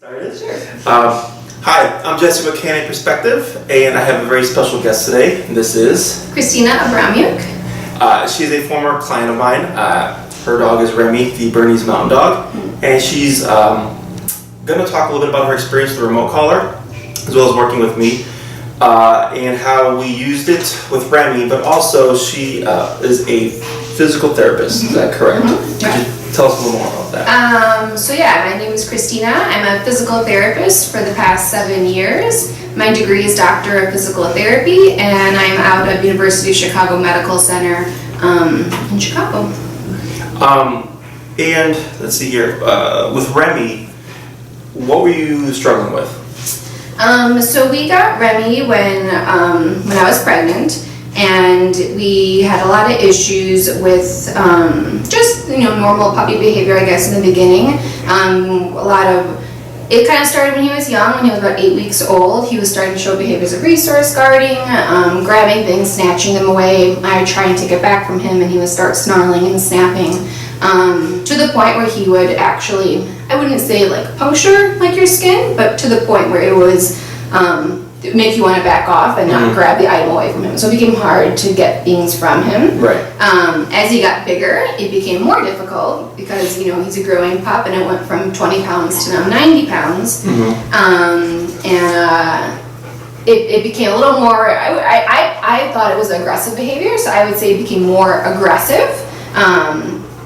Started? Sure. Hi, I'm Jesse with Canine Perspective, and I have a very special guest today. This is Christina Abramyuk. She's a former client of mine. Her dog is Remy, the Bernese Mountain Dog, and she's going to talk a little bit about her experience with the remote collar, as well as working with me, and how we used it with Remy, but also she is a physical therapist. Is that correct? Yeah. Could you tell us a little more about that? My name is Christina. I'm a physical therapist for the past 7 years. My degree is Doctor of Physical Therapy, and I'm out of University of Chicago Medical Center in Chicago. And let's see here, with Remy, what were you struggling with? So we got Remy when I was pregnant, and we had a lot of issues with just normal puppy behavior, I guess, in the beginning. It kind of started when he was young. When he was about 8 weeks old, he was starting to show behaviors of resource guarding, grabbing things, snatching them away. I would try and take it back from him, and he would start snarling and snapping, to the point where he would actually, I wouldn't say like puncture like your skin, but to the point where it was make you want to back off and not grab the item away from him. So it became hard to get things from him. Right. As he got bigger, it became more difficult because he's a growing pup, and it went from 20 pounds to now 90 pounds. It became a little more. I thought it was aggressive behavior, so I would say it became more aggressive,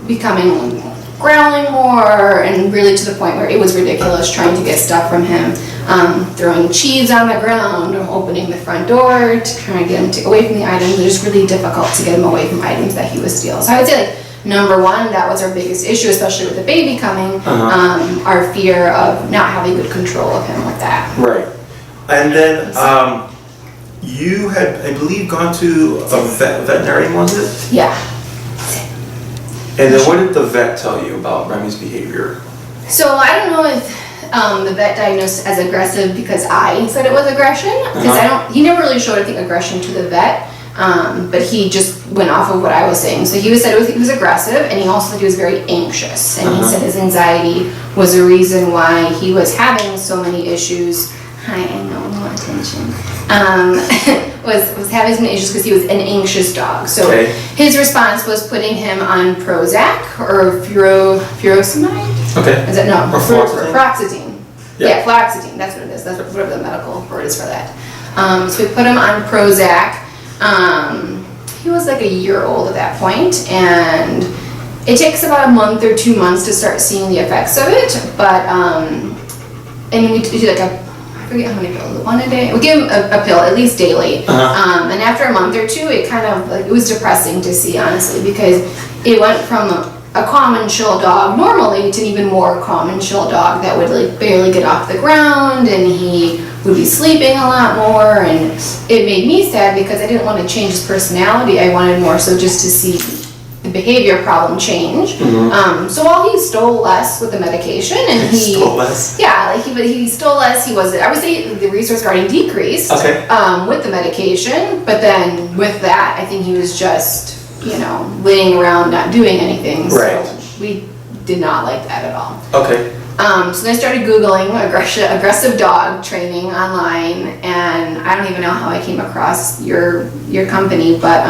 becoming growling more, and really to the point where it was ridiculous trying to get stuff from him. Throwing cheese on the ground, or opening the front door to try and get him away from the items. It was just really difficult to get him away from items that he would steal. So I would say, number one, that was our biggest issue, especially with the baby coming, our fear of not having good control of him with that. Right. And then you had, I believe, gone to a veterinarian, was it? Yeah. And then what did the vet tell you about Remy's behavior? So I don't know if the vet diagnosed as aggressive because I said it was aggression, because he never really showed anything aggression to the vet, but he just went off of what I was saying. So he said he was aggressive, and he also said he was very anxious, and he said his anxiety was a reason why he was having so many issues. Hi, I know, no attention. Was having some issues because he was an anxious dog. So his response was putting him on Prozac or furosemide. Okay. Is it no? Or fluoxetine. Yeah, fluoxetine. That's what it is. That's whatever the medical word is for that. So we put him on Prozac. He was like a year old at that point, and it takes about a month or 2 months to start seeing the effects of it. But and we do like I forget how many pills, one a day. We give him a pill at least daily. And after a month or two, it kind of it was depressing to see, honestly, because it went from a calm and chill dog normally to an even more calm and chill dog that would like barely get off the ground, and he would be sleeping a lot more, and it made me sad because I didn't want to change his personality. I wanted more so just to see the behavior problem change. So while he stole less with the medication, and he stole less? Yeah, he stole less. He wasn't. I would say the resource guarding decreased with the medication, but then with that, I think he was just laying around not doing anything. Right. So we did not like that at all. Okay. So then I started Googling aggressive dog training online, and I don't even know how I came across your company, but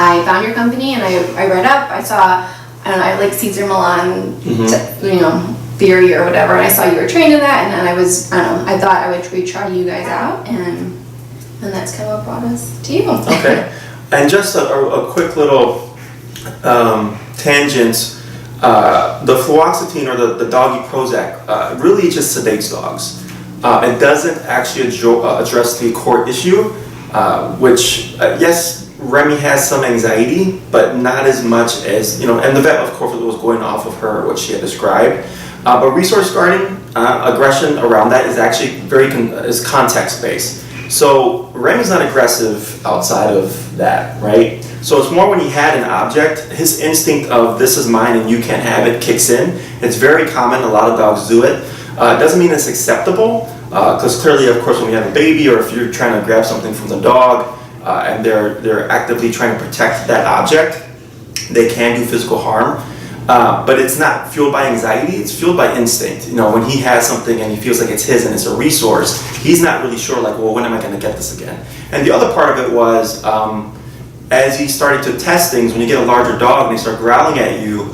I found your company, and I read up. I saw, I like Cesar Millan, theory or whatever, and I saw you were trained in that, and then I thought I would try you guys out, and that's kind of what brought us to you. Okay. And just a quick little tangent. The fluoxetine, or the doggy Prozac, really just sedates dogs. It doesn't actually address the core issue, which, yes, Remy has some anxiety, but not as much as, and the vet, of course, was going off of what she had described. But resource guarding, aggression around that is actually is context-based. So Remy's not aggressive outside of that, right? So it's more when he had an object, his instinct of this is mine and you can't have it kicks in. It's very common, a lot of dogs do it. It doesn't mean it's acceptable, because clearly, of course, when you have a baby, or if you're trying to grab something from the dog, and they're actively trying to protect that object, they can do physical harm. but it's not fueled by anxiety, it's fueled by instinct. You know, when he has something and he feels like it's his and it's a resource, he's not really sure, like, well, when am I going to get this again? And the other part of it was, as he started to test things, when you get a larger dog and they start growling at you,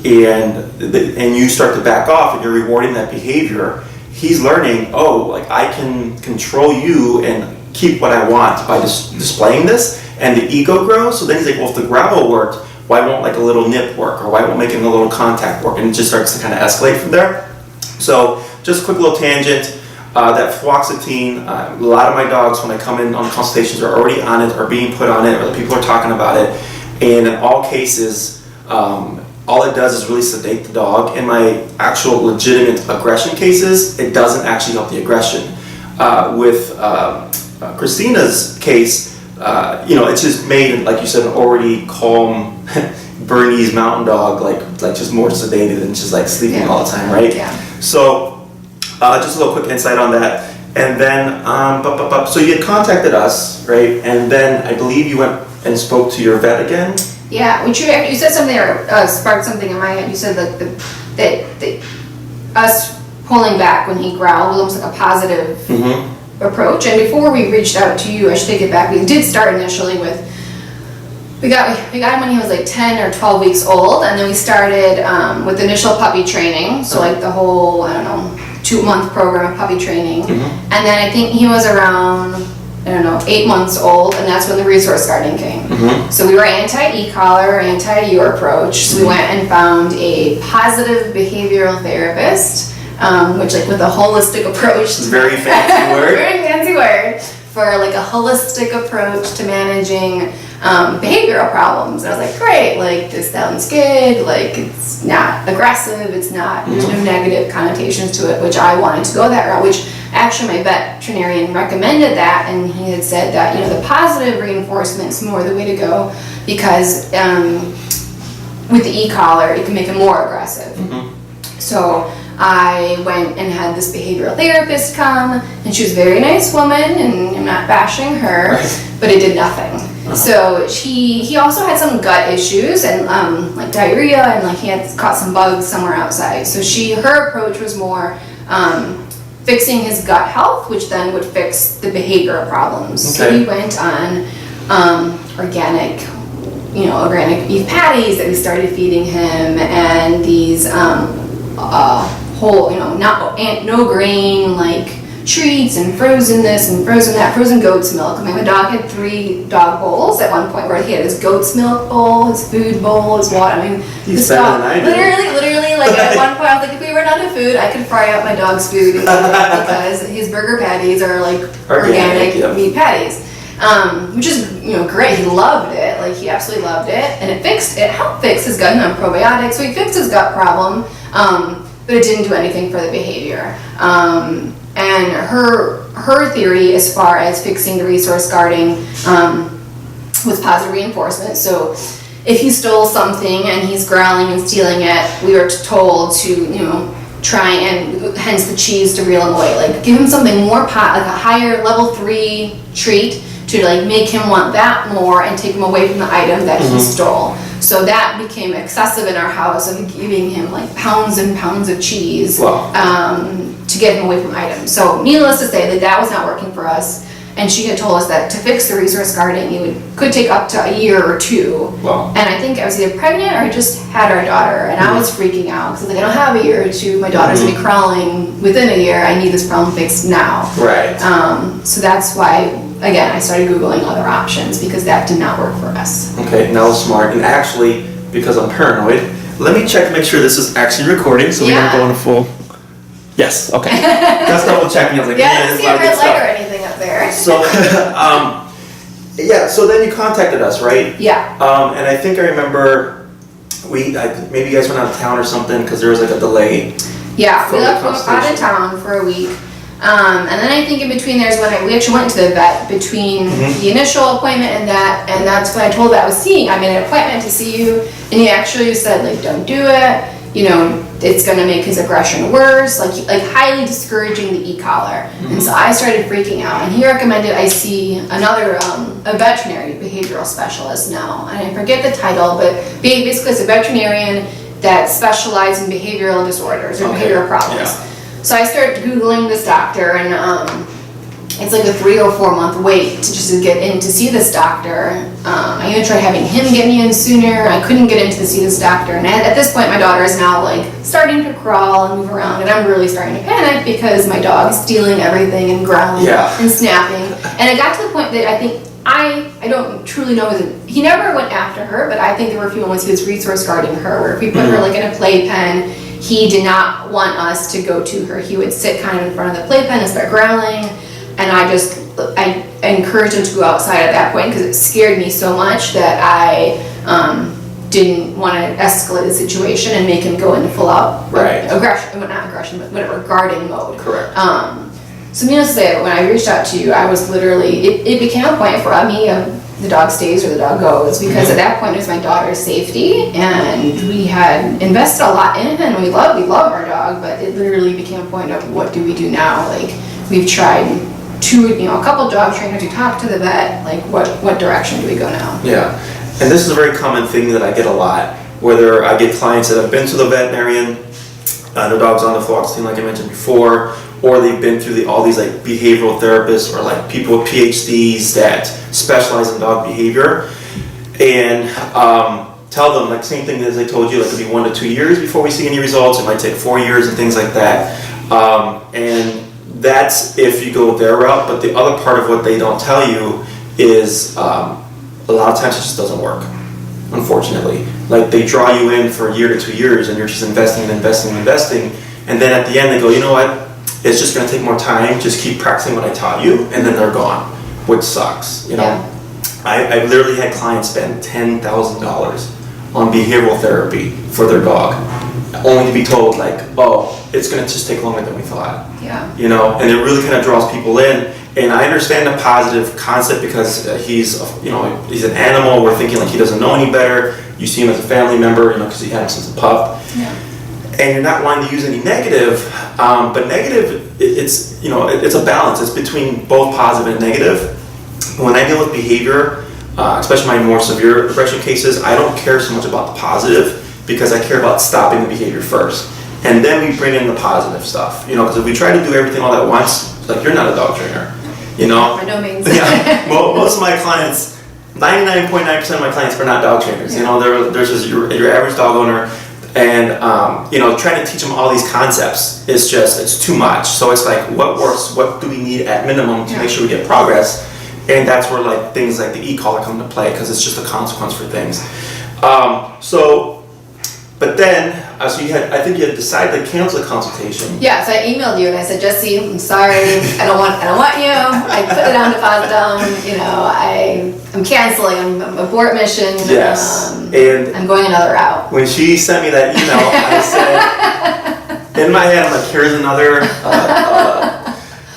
and you start to back off and you're rewarding that behavior, he's learning, oh, like, I can control you and keep what I want by displaying this, and the ego grows. So then he's like, well, if the growl worked, why won't like a little nip work, or why won't making a little contact work? And it just starts to kind of escalate from there. So just a quick little tangent, that fluoxetine, a lot of my dogs when I come in on consultations are already on it, or being put on it, or the people are talking about it, and in all cases, all it does is really sedate the dog. In my actual legitimate aggression cases, it doesn't actually help the aggression. With Christina's case, it's just made, like you said, an already calm Bernese mountain dog, like just more sedated and just like sleeping all the time, right? Yeah. So, just a little quick insight on that. And then, so you had contacted us, right? And then I believe you went and spoke to your vet again. Yeah, you said something or sparked something in my head. You said like that us pulling back when he growled was almost like a positive approach. And before we reached out to you, I should take it back. We did start initially with we got him when he was like 10 or 12 weeks old, and then we started with initial puppy training. So like the whole 2-month program of puppy training, and then I think he was around 8 months old, and that's when the resource guarding came. So we were anti-e-collar, anti-your approach. So we went and found a positive behavioral therapist, which like with a holistic approach. Very fancy word. Very fancy word for like a holistic approach to managing behavioral problems. And I was like, great, like this sounds good. Like it's not aggressive. It's not. There's no negative connotations to it, which I wanted to go that route. Which actually my veterinarian recommended that, and he had said that the positive reinforcement is more the way to go because with the e-collar it can make it more aggressive. So I went and had this behavioral therapist come, and she was a very nice woman, and I'm not bashing her, but it did nothing. So he also had some gut issues and like diarrhea, and like he had caught some bugs somewhere outside. So her approach was more fixing his gut health, which then would fix the behavioral problems. So we went on organic beef patties that we started feeding him, and these whole, no grain, like treats and frozen this and frozen that, frozen goat's milk. My dog had 3 dog bowls at one point where he had his goat's milk bowl, his food bowl, his water. I mean, this dog, literally, like at one point I was like, if we ran out of food, I could fry out my dog's food because his burger patties are like organic meat patties. Which is great. He loved it. Like he absolutely loved it, and it helped fix his gut and probiotics. So he fixed his gut problem, but it didn't do anything for the behavior. And her theory as far as fixing the resource guarding was positive reinforcement. So if he stole something and he's growling and stealing it, we were told to try and hence the cheese to reel him away. Like give him something more like a higher level 3 treat to like make him want that more and take him away from the item that he stole. So that became excessive in our house of giving him like pounds and pounds of cheese to get him away from items. So needless to say that was not working for us. And she had told us that to fix the resource guarding, could take up to a year or 2. Wow. And I think I was either pregnant or I just had our daughter, and I was freaking out because I was like, I don't have a year or 2. My daughter's gonna be crawling within a year. I need this problem fixed now. Right. So that's why. Again, I started Googling other options because that did not work for us. Okay, now smart. And actually, because I'm paranoid, let me check to make sure this is actually recording so we don't go in a full... Yes, okay. That's double checking. I was like, I don't see a red light or anything up there. So, so then you contacted us, right? Yeah. And I think I remember maybe you guys went out of town or something because there was like a delay. Yeah, we left out of town for a week. And then I think in between there's when we actually went to the vet between the initial appointment and that's when I told that I was seeing. I made an appointment to see you, and he actually said like, don't do it. it's going to make his aggression worse, like highly discouraging the e-collar. And so I started freaking out, and he recommended I see another, a veterinary behavioral specialist now, and I forget the title, but basically it's a veterinarian that specializes in behavioral disorders or behavioral problems. Yeah. So I started Googling this doctor, and it's like a 3 or 4 month wait to get in to see this doctor. I even tried having him get me in sooner. I couldn't get in to see this doctor. And at this point, my daughter is now like starting to crawl and move around, and I'm really starting to panic because my dog is stealing everything and growling and snapping. And it got to the point that I think I don't truly know, he never went after her, but I think there were a few moments he was resource guarding her, where if we put her like in a playpen, he did not want us to go to her. He would sit kind of in front of the playpen and start growling. And I encouraged him to go outside at that point because it scared me so much that I didn't want to escalate the situation and make him go into full out aggression, well, not aggression, but whatever, guarding mode. Correct. So needless to say, when I reached out to you, I was literally, it became a point for me of the dog stays or the dog goes, because at that point it was my daughter's safety, and we had invested a lot in him, and we love our dog, but it literally became a point of what do we do now? Like, we've tried a couple dog trainers, we talked to the vet, like what direction do we go now? Yeah, and this is a very common thing that I get a lot, whether I get clients that have been to the veterinarian, their dog's on the fluoxetine like I mentioned before, or they've been through all these like behavioral therapists or like people with PhDs that specialize in dog behavior, and tell them like same thing as I told you, like it'll be 1 to 2 years before we see any results. It might take 4 years and things like that, and that's if you go their route. But the other part of what they don't tell you is a lot of times it just doesn't work, unfortunately. Like they draw you in for 1 to 2 years and you're just investing, and then at the end they go, you know what, it's just going to take more time, just keep practicing what I taught you, and then they're gone, which sucks. I literally had clients spend $10,000 on behavioral therapy for their dog, only to be told like, oh, it's going to just take longer than we thought. And it really kind of draws people in. And I understand the positive concept because he's an animal. We're thinking like he doesn't know any better. You see him as a family member, because he had him since a pup. And you're not wanting to use any negative, but negative, it's a balance. It's between both positive and negative. When I deal with behavior, especially my more severe aggression cases, I don't care so much about the positive because I care about stopping the behavior first. And then we bring in the positive stuff, because if we try to do everything all at once, like you're not a dog trainer, By no means. Well, most of my clients, 99.9% of my clients are not dog trainers. There's just your average dog owner, and trying to teach them all these concepts is it's too much. So it's like, what works? What do we need at minimum to make sure we get progress? And that's where like things like the e-collar come into play, because it's just a consequence for things. But then, so I think you had decided to cancel the consultation. Yeah, so I emailed you and I said, Jesse, I'm sorry, I don't want you. I put it on deposit down, I'm canceling, I'm abort mission. Yes, and I'm going another route. When she sent me that email, I said, in my head, I'm like, here's another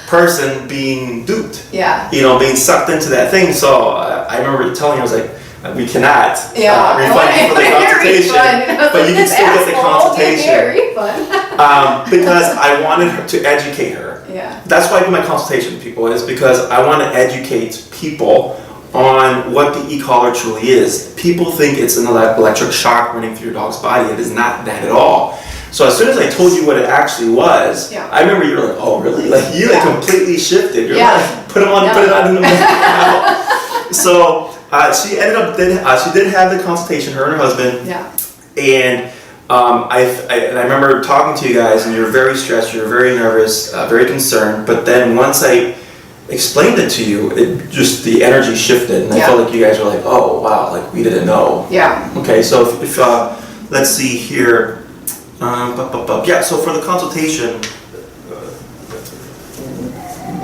person being duped. Being sucked into that thing. So I remember telling her, I was like, we cannot refund you for the consultation, but you can still get the consultation. Because I wanted her to educate her. That's why I do my consultation with people, is because I want to educate people on what the e-collar truly is. People think it's an electric shock running through your dog's body. It is not that at all. So as soon as I told you what it actually was, I remember you were like, oh really? Like you like completely shifted. You're like, put it on in the morning. So she ended up, she did have the consultation, her and her husband. And I remember talking to you guys, and you were very stressed, you were very nervous, very concerned. But then once I explained it to you, the energy shifted, and I felt like you guys were like, oh wow, like we didn't know. Okay, so if let's see here. So for the consultation,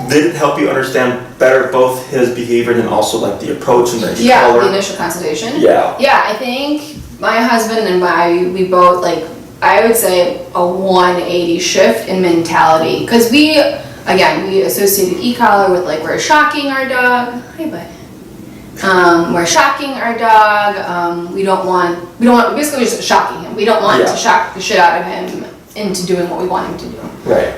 did it help you understand better both his behavior and also like the approach and the color? The initial consultation. I think my husband and we both, like, I would say a 180 shift in mentality, because we associated e-collar with like we're shocking our dog. Hey bud. We're shocking our dog. We don't want, basically we're just shocking him. We don't want to shock the shit out of him into doing what we want him to do. Right.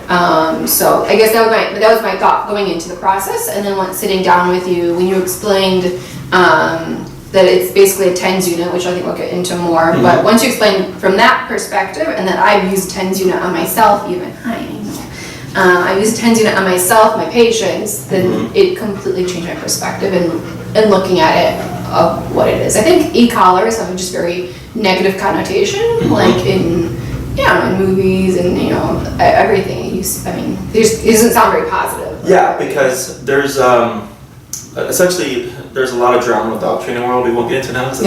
So I guess that was my thought going into the process, and then once sitting down with you, when you explained that it's basically a TENS unit, which I think we'll get into more, but once you explained from that perspective, and that I've used TENS unit on myself even, I used a TENS unit on myself, my patients, then it completely changed my perspective and looking at it of what it is. I think e-collars have a just very negative connotation, like in movies and everything. It doesn't sound very positive. Yeah, because there's essentially there's a lot of drama in the dog training world. We won't get into now. It's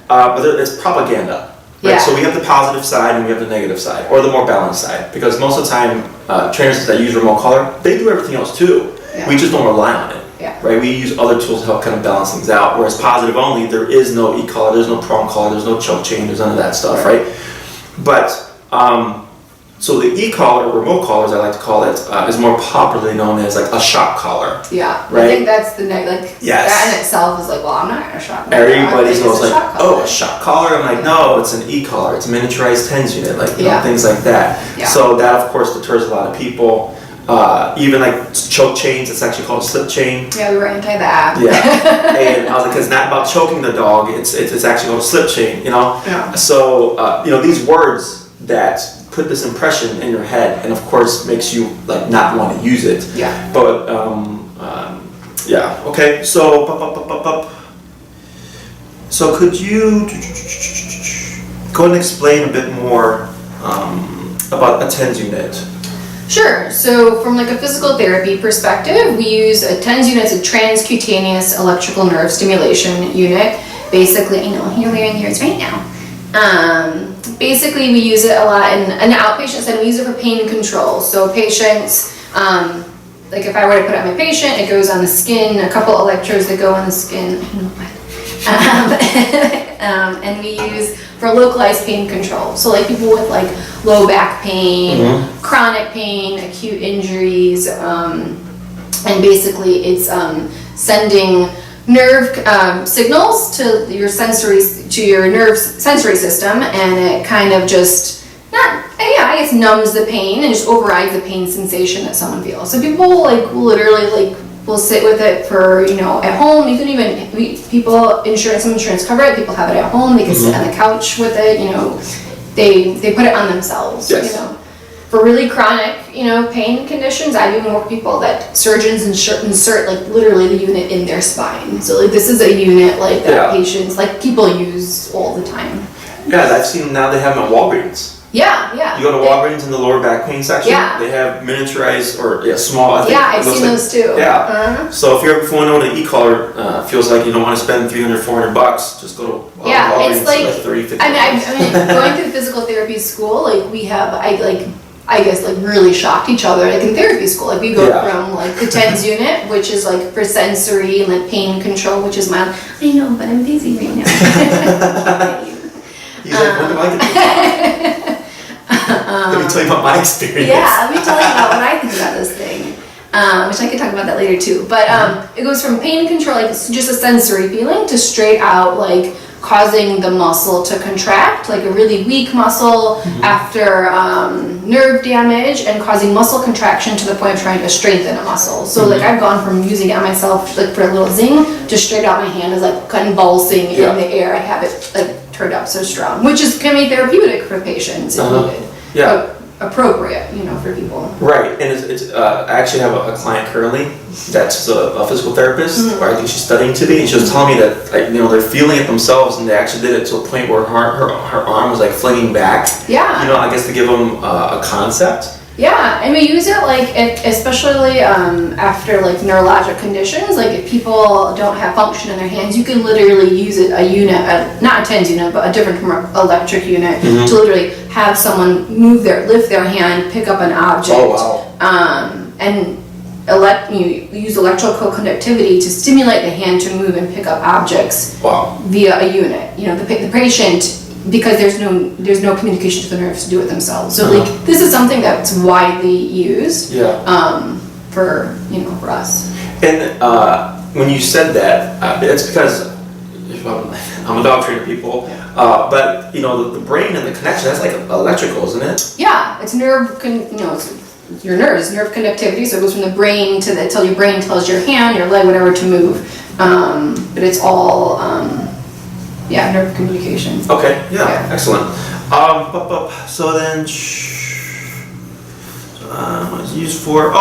but it's propaganda. Right? So we have the positive side and we have the negative side, or the more balanced side. Because most of the time, trainers that use remote collar, they do everything else too. Yeah. We just don't rely on it. Yeah. Right? We use other tools to help kind of balance things out. Whereas positive only, there is no e-collar, there's no prong collar, there's no choke chain, there's none of that stuff, right? But so the e-collar, or remote collar as I like to call it, is more popularly known as like a shock collar. Yeah, right? I think that's the that in itself is like, well, I'm not gonna shock. Everybody goes like, a shock collar. I'm like, no, it's an e-collar. It's a miniaturized TENS unit, like things like that. Yeah. So that of course deters a lot of people. Even like choke chains, it's actually called a slip chain. Yeah, we were anti that. Yeah, and I was like, it's not about choking the dog. It's actually called a slip chain. Yeah. So these words that put this impression in your head, and of course makes you like not want to use it. Yeah. But okay. So so could you go and explain a bit more about a TENS unit? Sure. So from like a physical therapy perspective, we use a TENS unit as a transcutaneous electrical nerve stimulation unit. Basically, here we're in yours right now. Basically, we use it a lot in an outpatient setting. We use it for pain control. So patients, like if I were to put it on my patient, it goes on the skin, a couple electrodes that go on the skin. And we use for localized pain control. So like people with like low back pain, chronic pain, acute injuries, and basically it's sending nerve signals to your sensory system, and it kind of just numbs the pain and just overrides the pain sensation that someone feels. So people like literally will sit with it for at home. You can even some insurance cover it. People have it at home. They can sit on the couch with it. They put it on themselves. Yes. For really chronic, pain conditions, I've even worked with people that surgeons insert like literally the unit in their spine. So like this is a unit like that patients, like people use all the time. Yeah, I've seen now they have them at Walgreens. Yeah. You go to Walgreens in the lower back pain section. Yeah. They have miniaturized or small. I've seen those too. Yeah. So if you're going on an e-collar, feels like you don't want to spend $300-$400, just go to Walgreens. It's like $30-$50. I mean, going through physical therapy school, like we have, I guess really shocked each other like in therapy school. Like we go from like the TENS unit, which is like for sensory and like pain control, which is mild. I know, but I'm busy right now. He's like, what do I get to do? Let me tell you about my experience. Yeah, let me tell you about what I think about this thing, which I could talk about that later too. But it goes from pain control, like it's just a sensory feeling, to straight out like causing the muscle to contract, like a really weak muscle after nerve damage, and causing muscle contraction to the point of trying to strengthen a muscle. So like I've gone from using it on myself like for a little zing to straight out my hand is like convulsing in the air. I have it like turned up so strong, which can be therapeutic for patients if needed. Appropriate, for people. Right, and it's I actually have a client currently that's a physical therapist, or I think she's studying to be, and she was telling me that they're feeling it themselves, and they actually did it to a point where her arm was like flinging back. Yeah. I guess to give them a concept. Yeah, and we use it especially after like neurologic conditions. Like if people don't have function in their hands, you can literally use a unit, not a TENS unit, but a different electric unit to literally have someone lift their hand, pick up an object. Oh wow! And you use electrical conductivity to stimulate the hand to move and pick up objects. Wow! Via a unit. The patient, because there's no communication to the nerves to do it themselves. So like this is something that's widely used for us. And when you said that, it's because I'm a dog trainer, people. But you know, the brain and the connection, that's like electrical, isn't it? Yeah, it's it's your nerves, nerve conductivity. So it goes from the brain to until your brain tells your hand, your leg, whatever to move. But it's all, nerve communication. Okay, yeah. Excellent. So then, what's used for?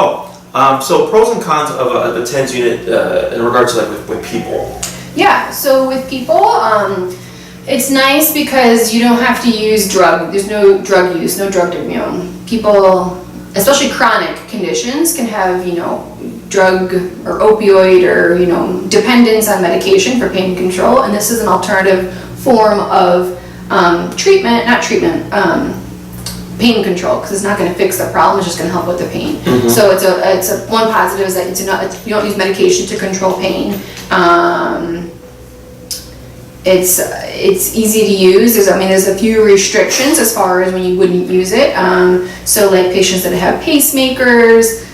So pros and cons of the TENS unit in regards to like with people. Yeah, so with people, it's nice because you don't have to use there's no drug use, no drug, people, especially chronic conditions, can have, drug or opioid or, dependence on medication for pain control. And this is an alternative form of pain control, because it's not going to fix the problem, it's just going to help with the pain. Mm-hmm. So it's one positive is that you don't use medication to control pain. It's easy to use. There's a few restrictions as far as when you wouldn't use it. So like patients that have pacemakers,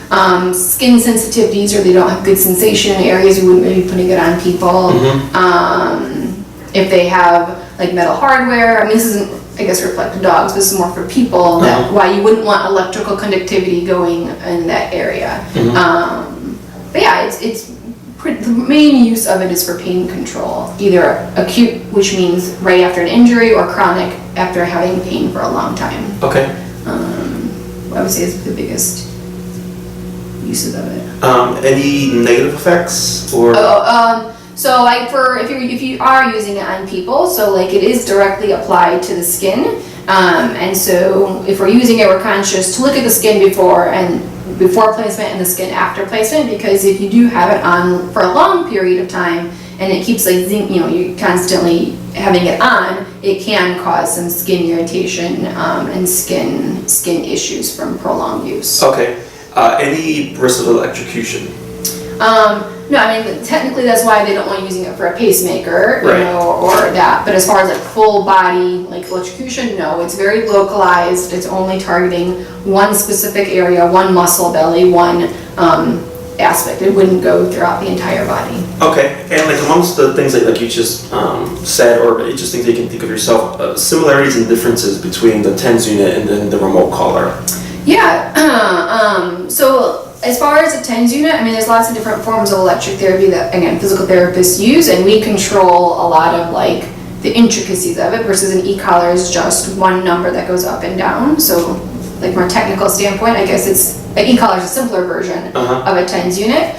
skin sensitivities, or they don't have good sensation in areas, you wouldn't be putting it on people. Mm-hmm. If they have like metal hardware, this isn't, I guess, reflective dogs, but this is more for people, that why you wouldn't want electrical conductivity going in that area. Mm-hmm. But yeah, the main use of it is for pain control, either acute, which means right after an injury, or chronic after having pain for a long time. Okay. I would say it's the biggest uses of it. Any negative effects or? So like if you are using it on people, so like it is directly applied to the skin, and so if we're using it, we're conscious to look at the skin before placement and the skin after placement, because if you do have it on for a long period of time and it keeps like you're constantly having it on, it can cause some skin irritation and skin issues from prolonged use. Okay. Any risk of electrocution? No, technically that's why they don't want using it for a pacemaker, or that. But as far as like full body, like electrocution, no, it's very localized. It's only targeting one specific area, one muscle belly, one aspect. It wouldn't go throughout the entire body. Okay, and like amongst the things that like you just said, or just things that you can think of yourself, similarities and differences between the TENS unit and then the remote collar. Yeah. So as far as the TENS unit, there's lots of different forms of electric therapy that, again, physical therapists use, and we control a lot of like the intricacies of it, versus an e-collar is just one number that goes up and down. So like from a technical standpoint, I guess an e-collar is a simpler version of a TENS unit.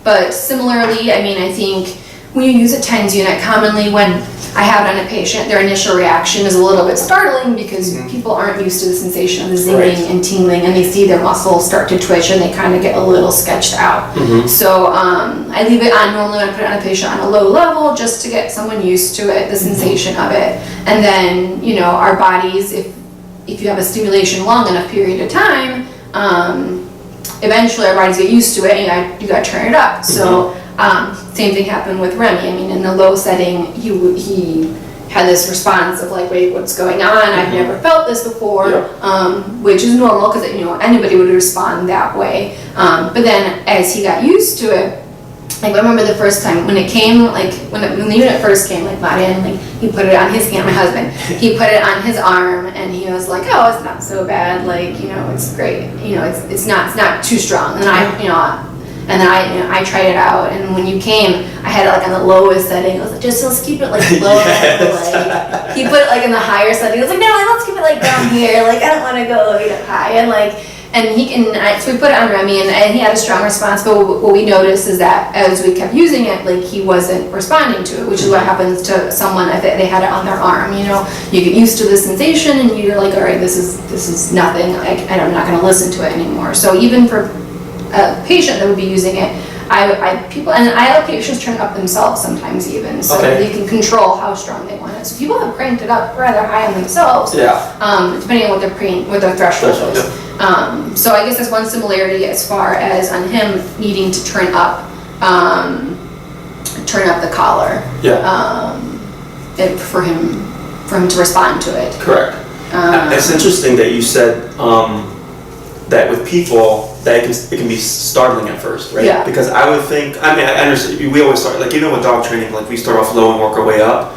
But similarly, I think when you use a TENS unit, commonly when I have it on a patient, their initial reaction is a little bit startling, because people aren't used to the sensation of the zinging and tingling, and they see their muscles start to twitch and they kind of get a little sketched out. So I leave it on, normally when I put it on a patient, on a low level, just to get someone used to it, the sensation of it. And then, our bodies, if you have a stimulation long enough period of time, eventually our bodies get used to it, and you got to turn it up. So same thing happened with Remy. In the low setting, he had this response of like, wait, what's going on? I've never felt this before, which is normal, because anybody would respond that way. But then as he got used to it, like I remember the first time when it came, like when the unit first came, like brought in, like he put it on his hand, my husband, he put it on his arm, and he was like, oh, it's not so bad, like it's great, it's not too strong. And then I tried it out, and when you came, I had it like on the lowest setting. I was like, let's keep it like low. Like, he put it like in the higher setting. I was like, no, let's keep it like down here. Like I don't want to go high. And so we put it on Remy, and he had a strong response. But what we noticed is that as we kept using it, like he wasn't responding to it, which is what happens to someone if they had it on their arm. You get used to the sensation, and you're like, all right, this is nothing. I'm not going to listen to it anymore. So even for a patient that would be using it, I have patients turn it up themselves sometimes even, so they can control how strong they want it. So people have cranked it up rather high on themselves, depending on what their threshold is. So I guess that's one similarity as far as on him needing to turn up the collar, for him to respond to it. Correct. It's interesting that you said that with people that it can be startling at first, right? Yeah. Because I would think, I mean, I understand, we always start, like, you know, with dog training, like, we start off low and work our way up.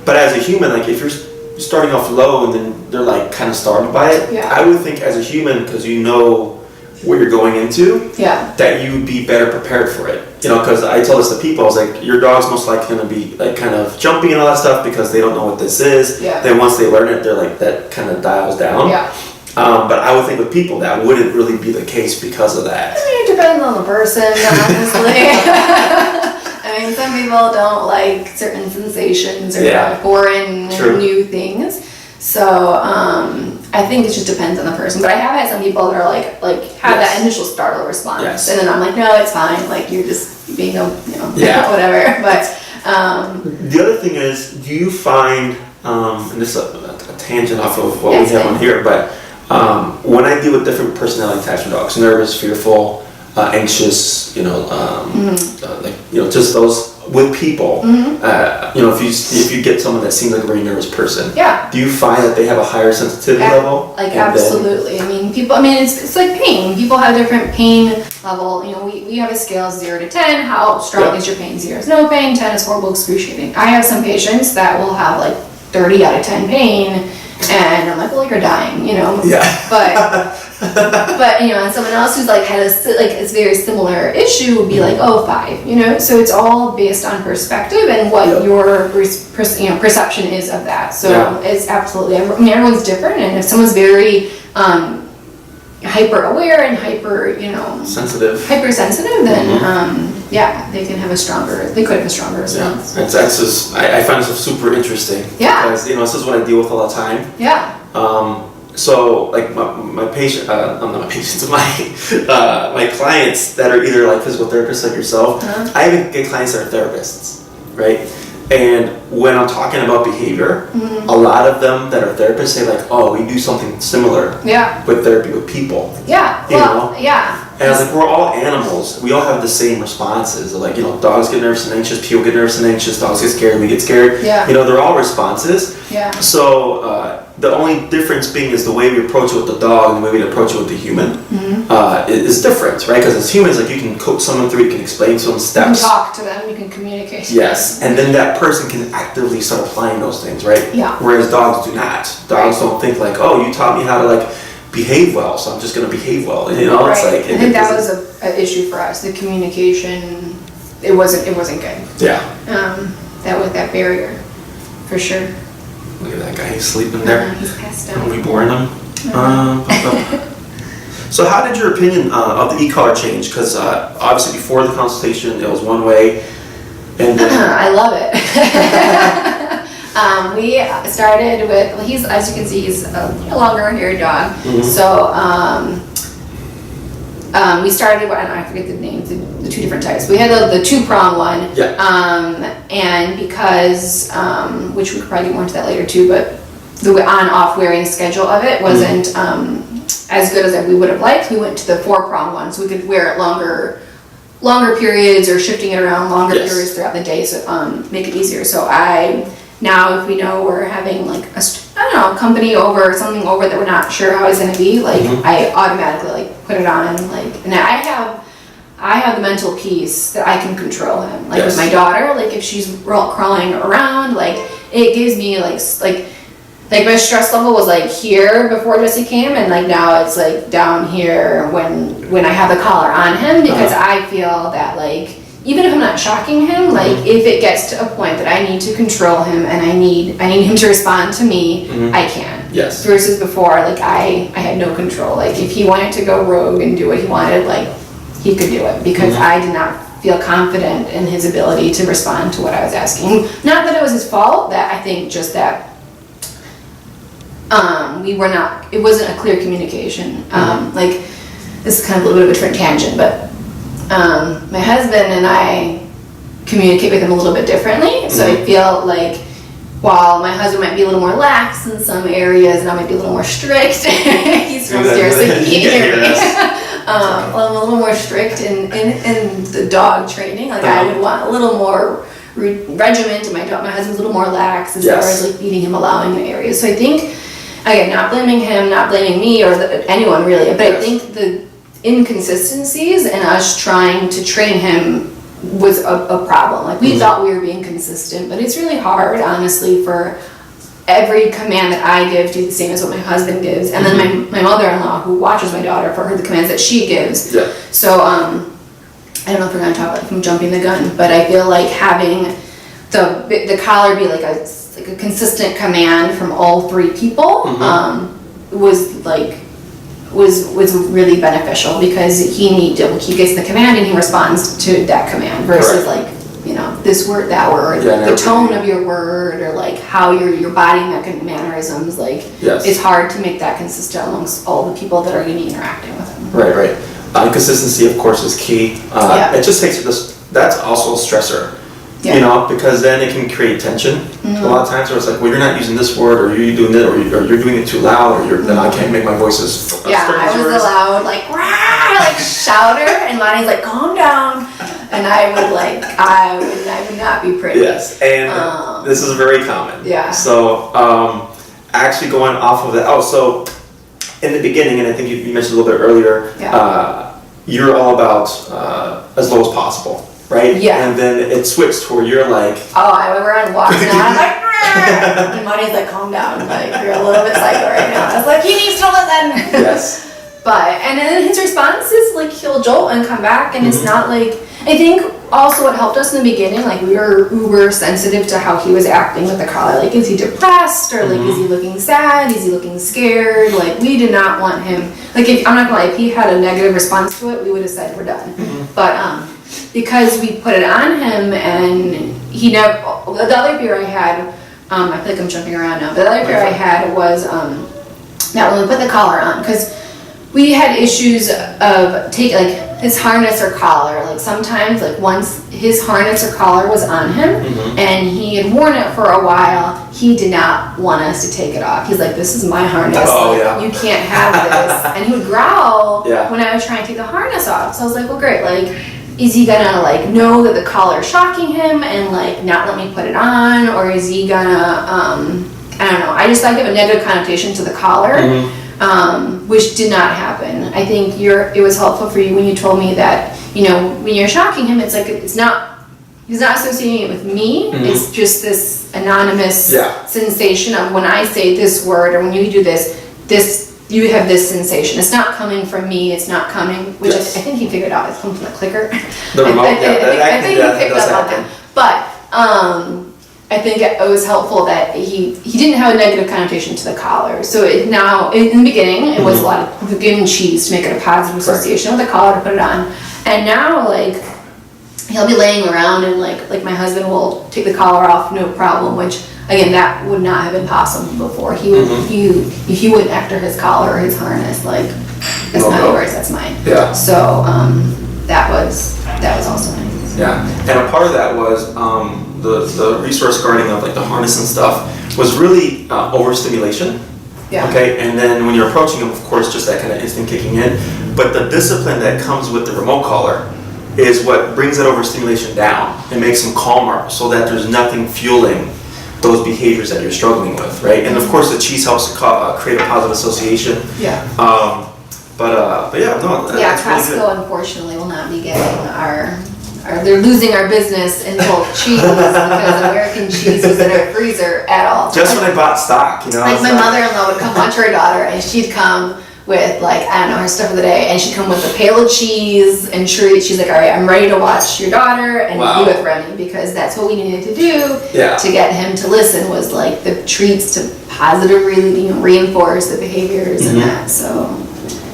But as a human, like, if you're starting off low and then they're, like, kind of startled by it, Yeah. I would think as a human, because you know what you're going into, Yeah. that you would be better prepared for it. You know, because I told this to people, I was like, your dog's most likely going to be, like, kind of jumping and all that stuff because they don't know what this is. Yeah. Then once they learn it, they're like, that kind of dials down. Yeah. But I would think with people that wouldn't really be the case because of that. I mean, it depends on the person, honestly. I mean, some people don't like certain sensations or foreign new things. So I think it just depends on the person. But I have had some people that are like have that initial startle response, and then I'm like, no, it's fine. Like you're just being whatever. But the other thing is, do you find and this is a tangent off of what we have on here, but when I deal with different personality attachment dogs, nervous, fearful, anxious, just those with people, if you get someone that seems like a very nervous person, do you find that they have a higher sensitivity level? Like absolutely. I mean, it's like pain. People have different pain level. You know, we have a scale 0 to 10. How strong is your pain? 0 is no pain, 10 is horrible, excruciating. I have some patients that will have like 30 out of 10 pain. And I'm like, well, you're dying, But and someone else who's like had a very similar issue would be like, 5, So it's all based on perspective and what your perception is of that. So it's absolutely. I mean, everyone's different, and if someone's very hyper aware and hypersensitive, then they can have they could have a stronger response. That's just I find this super interesting. Because this is what I deal with all the time. So like my patient, not my patients, my clients that are either like physical therapists like yourself, I even get clients that are therapists, right? And when I'm talking about behavior, a lot of them that are therapists say like, oh, we do something similar with therapy with people. And I was like, we're all animals. We all have the same responses. Like, dogs get nervous and anxious, people get nervous and anxious, dogs get scared, we get scared. They're all responses. So the only difference being is the way we approach it with the dog and the way we approach it with the human is different, right? Because as humans, like you can coach someone through, you can explain to them steps. You can talk to them, you can communicate. Yes, and then that person can actively start applying those things, right? Whereas dogs do not. Dogs don't think like, oh, you taught me how to like behave well, so I'm just going to behave well. It's like I think that was an issue for us. The communication, it wasn't good. That barrier, for sure. Look at that guy, he's sleeping there. He's passed out. Are we boring him? So how did your opinion of the e-collar change? Because obviously before the consultation, it was one way, and then I love it. We started with, as you can see, he's a longer haired dog. So we started with, I forget the names, the two different types. We had the 2-prong one, and because, which we could probably get more into that later too, but the on-off wearing schedule of it wasn't as good as we would have liked. We went to the 4-prong one, so we could wear it longer periods or shifting it around longer periods throughout the day, so make it easier. So now if we know we're having like a company over or something over that we're not sure how it's going to be, like I automatically like put it on, like, and I have the mental peace that I can control him. Like with my daughter, like if she's crawling around, like it gives me like my stress level was like here before Jesse came, and like now it's like down here when I have the collar on him, because I feel that like even if I'm not shocking him, like if it gets to a point that I need to control him and I need him to respond to me, I can. Yes. Versus before, like I had no control. Like if he wanted to go rogue and do what he wanted, like he could do it, because I did not feel confident in his ability to respond to what I was asking. Not that it was his fault, that I think just that it wasn't a clear communication. Like this is kind of a little bit of a different tangent, but my husband and I communicate with him a little bit differently. So I feel like while my husband might be a little more lax in some areas and I might be a little more strict, he's downstairs so he can't hear me. I'm a little more strict in the dog training. Like I would want a little more regiment, and my husband's a little more lax as far as like beating him, allowing the areas. So I think, again, not blaming him, not blaming me or anyone really, but I think inconsistencies, and us trying to train him was a problem. Like, we thought we were being consistent, but it's really hard, honestly, for every command that I give do the same as what my husband gives, and then my mother-in-law, who watches my daughter, for her the commands that she gives. Yeah. So I don't know if we're gonna talk about from jumping the gun, but I feel like having the collar be like a consistent command from all three people was really beneficial, because he gets the command and he responds to that command versus like, you know, this word, that word, the tone of your word, or like how your body mannerisms, like it's hard to make that consistent amongst all the people that are going to be interacting with him. Right. Consistency, of course, is key. It just takes that's also a stressor. Yeah. You know, because then it can create tension a lot of times, where it's like, well, you're not using this word, or you're doing it, or you're doing it too loud, or then I can't make my voice as I was a loud, like, rah, like shouter, and Lonnie's like, calm down, and I would not be pretty. Yes, and this is very common. Yeah. So, actually going off of that, so in the beginning, and I think you mentioned a little bit earlier, you're all about as low as possible. Right? Yeah. And then it switched to where you're like... I went around walking and I'm like... and Monty's like, calm down. Like, you're a little bit psycho right now. I was like, he needs to listen. Yes. And then his response is like, he'll jolt and come back, and it's not like... I think also what helped us in the beginning, like, we were uber sensitive to how he was acting with the collar. Like, is he depressed? Or like, is he looking sad? Is he looking scared? Like, we did not want him... Like, I'm not gonna lie, if he had a negative response to it, we would have said, we're done. But, because we put it on him, and he never, the other fear I had, I feel like I'm jumping around now, but the other fear I had was that when we put the collar on, because we had issues of taking, like, his harness or collar, like sometimes, like once his harness or collar was on him, and he had worn it for a while, he did not want us to take it off. He's like, this is my harness, you can't have this, and he would growl when I was trying to take the harness off. So I was like, well, great, like, is he gonna like know that the collar is shocking him and like not let me put it on, or is he gonna I don't know. I just thought I'd give a negative connotation to the collar, which did not happen. I think it was helpful for you when you told me that, you know, when you're shocking him, it's like he's not associating it with me. It's just this anonymous sensation of when I say this word, or when you do this you have this sensation. It's not coming from me. It's not coming, which I think he figured out. It's coming from the clicker. The remote, I think he picked up on that. But I think it was helpful that he didn't have a negative connotation to the collar. So in the beginning, it was a lot of giving cheese to make it a positive association with the collar to put it on. And now, like, he'll be laying around, and like my husband will take the collar off, no problem, which, again, that would not have been possible before. He would, if he wouldn't after his collar or his harness, like, that's not yours, that's mine. Yeah. So that was also nice. Yeah, and a part of that was the resource guarding of like the harness and stuff was really overstimulation. Yeah. Okay, and then when you're approaching him, of course, just that kind of instant kicking in. But the discipline that comes with the remote collar is what brings that overstimulation down and makes him calmer, so that there's nothing fueling those behaviors that you're struggling with, right? And of course, the cheese helps to create a positive association. Yeah. But yeah, no. That's Costco, really unfortunately, will not be getting they're losing our business in bulk cheese because American cheese was in our freezer at all. Just when I bought stock, you know. Like, my mother-in-law would come watch her daughter, and she'd come with, like, I don't know, her stuff of the day, and she'd come with a pail of cheese and treats. She's like, all right, I'm ready to watch your daughter and be with Remy, because that's what we needed to do to get him to listen, was like the treats to positively reinforce the behaviors and that. So,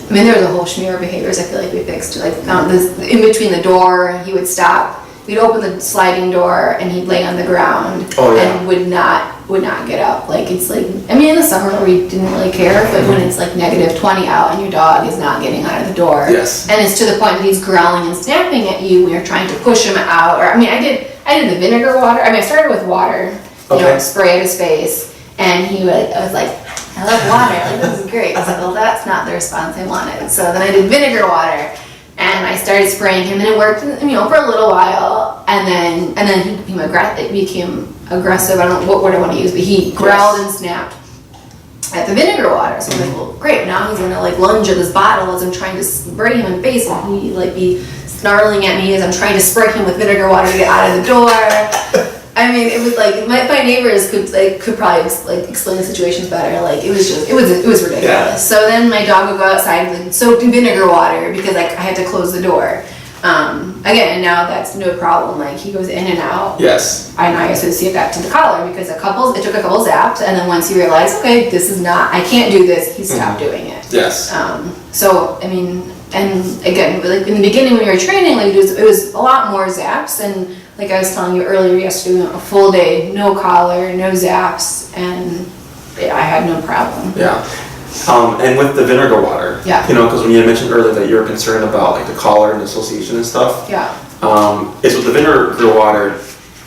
I mean, there was a whole smear of behaviors I feel like we fixed. Like, this, in between the door, he would stop. We'd open the sliding door, and he'd lay on the ground and would not get up. Like, it's like, I mean, in the summer we didn't really care, but when it's like -20 out and your dog is not getting out of the door, and it's to the point that he's growling and snapping at you when you're trying to push him out. Or, I mean, I did the vinegar water. I mean, I started with water, you know, spray at his face, and I was like, I love water, like, this is great. I was like, well, that's not the response I wanted. So then I did vinegar water, and I started spraying him, and it worked, you know, for a little while, and then he became aggressive. I don't know what word I want to use, but he growled and snapped. at the vinegar water. So I'm like, well, great. Now he's gonna like lunge at this bottle as I'm trying to spray him in the face, and he like be snarling at me as I'm trying to spray him with vinegar water to get out of the door. I mean, it was like my neighbors could probably like explain the situations better. Like it was ridiculous. Yeah. So then my dog would go outside like soaked in vinegar water because like I had to close the door. Again, and now that's no problem. Like he goes in and out. Yes. And I associate that to the collar because it took a couple zaps, and then once he realized, okay, I can't do this, he stopped doing it. Yes. So I mean, and again, like in the beginning when you were training, like it was a lot more zaps, and like I was telling you earlier yesterday, a full day, no collar, no zaps, and I had no problem. Yeah. And with the vinegar water, Yeah. you know, because when you mentioned earlier that you were concerned about like the collar and association and stuff, Yeah. it's with the vinegar water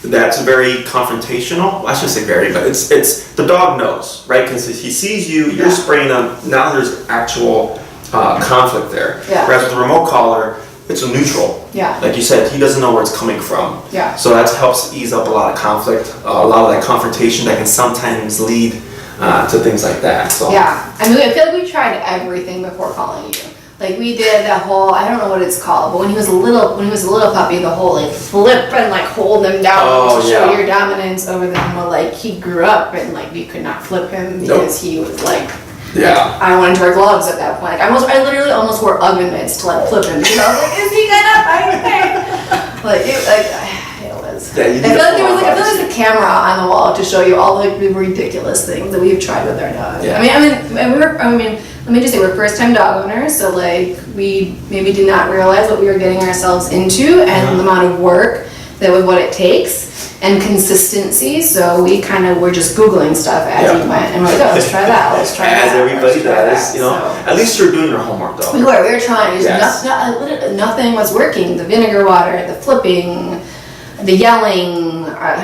that's very confrontational. I shouldn't say very, but it's the dog knows, right? Because he sees you, you're Yeah. spraying him. Now there's actual conflict there. Yeah. Whereas with the remote collar, it's a neutral. Yeah. Like you said, he doesn't know where it's coming from. Yeah. So that helps ease up a lot of conflict, a lot of that confrontation that can sometimes lead to things like that. So. Yeah, I mean, I feel like we tried everything before calling you. Like we did that whole, I don't know what it's called, but when he was a little puppy, the whole like flip and like hold them down to show your dominance over them. Well, like he grew up and like we could not flip him because he was like, I wanted to wear gloves at that point. Like I literally almost wore oven mitts to like flip him because I was like, is he gonna fight me? Like it was. Yeah, I feel like there was a camera on the wall to show you all like the ridiculous things that we've tried with our dog. Yeah. I mean, let me just say we're first-time dog owners, so like we maybe did not realize what we were getting ourselves into and the amount of work that with what it takes and consistency. So we kind of were just Googling stuff as we went, and we're like, oh, let's try that. Let's try that. As everybody does, you know. So. At least you're doing your homework though. We were trying. Nothing was working. The vinegar water, the flipping, the yelling, I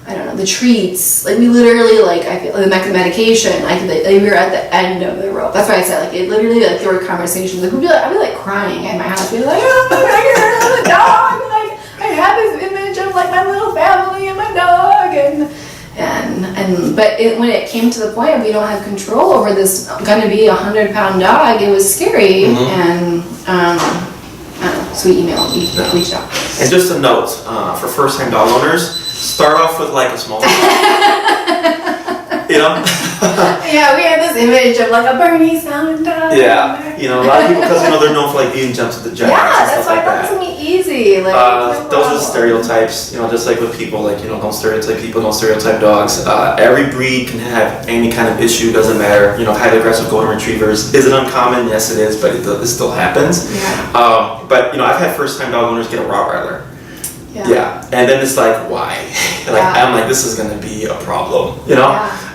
don't know, the treats. Like we literally, like I feel the medication. We were at the end of the rope. That's why I said like it literally like there were conversations. Like I'd be like crying at my house. We'd be like, oh my God, the dog. Like I have this image of like my little family and my dog but when it came to the point of we don't have control over this gonna be 100-pound dog, it was scary and. So we reached out. And just a note, for first-time dog owners, start off with like a small dog. You know? Yeah, we had this image of like a Bernie sound dog. Yeah, you know, a lot of people, because you know they're known for like being jumps at the giants and that's stuff why like I thought that. this would be easy. Like, Those are the stereotypes, you know, just like with people, like, you know, don't stereotype people, don't stereotype dogs. Every breed can have any kind of issue, doesn't matter. You know, highly aggressive golden retrievers. Is it uncommon? Yes, it is, but it still happens. Yeah. But, you know, I've had first-time dog owners get a Rottweiler. Yeah. And then it's like, why? I'm like, this is going to be a problem, you know? Yeah.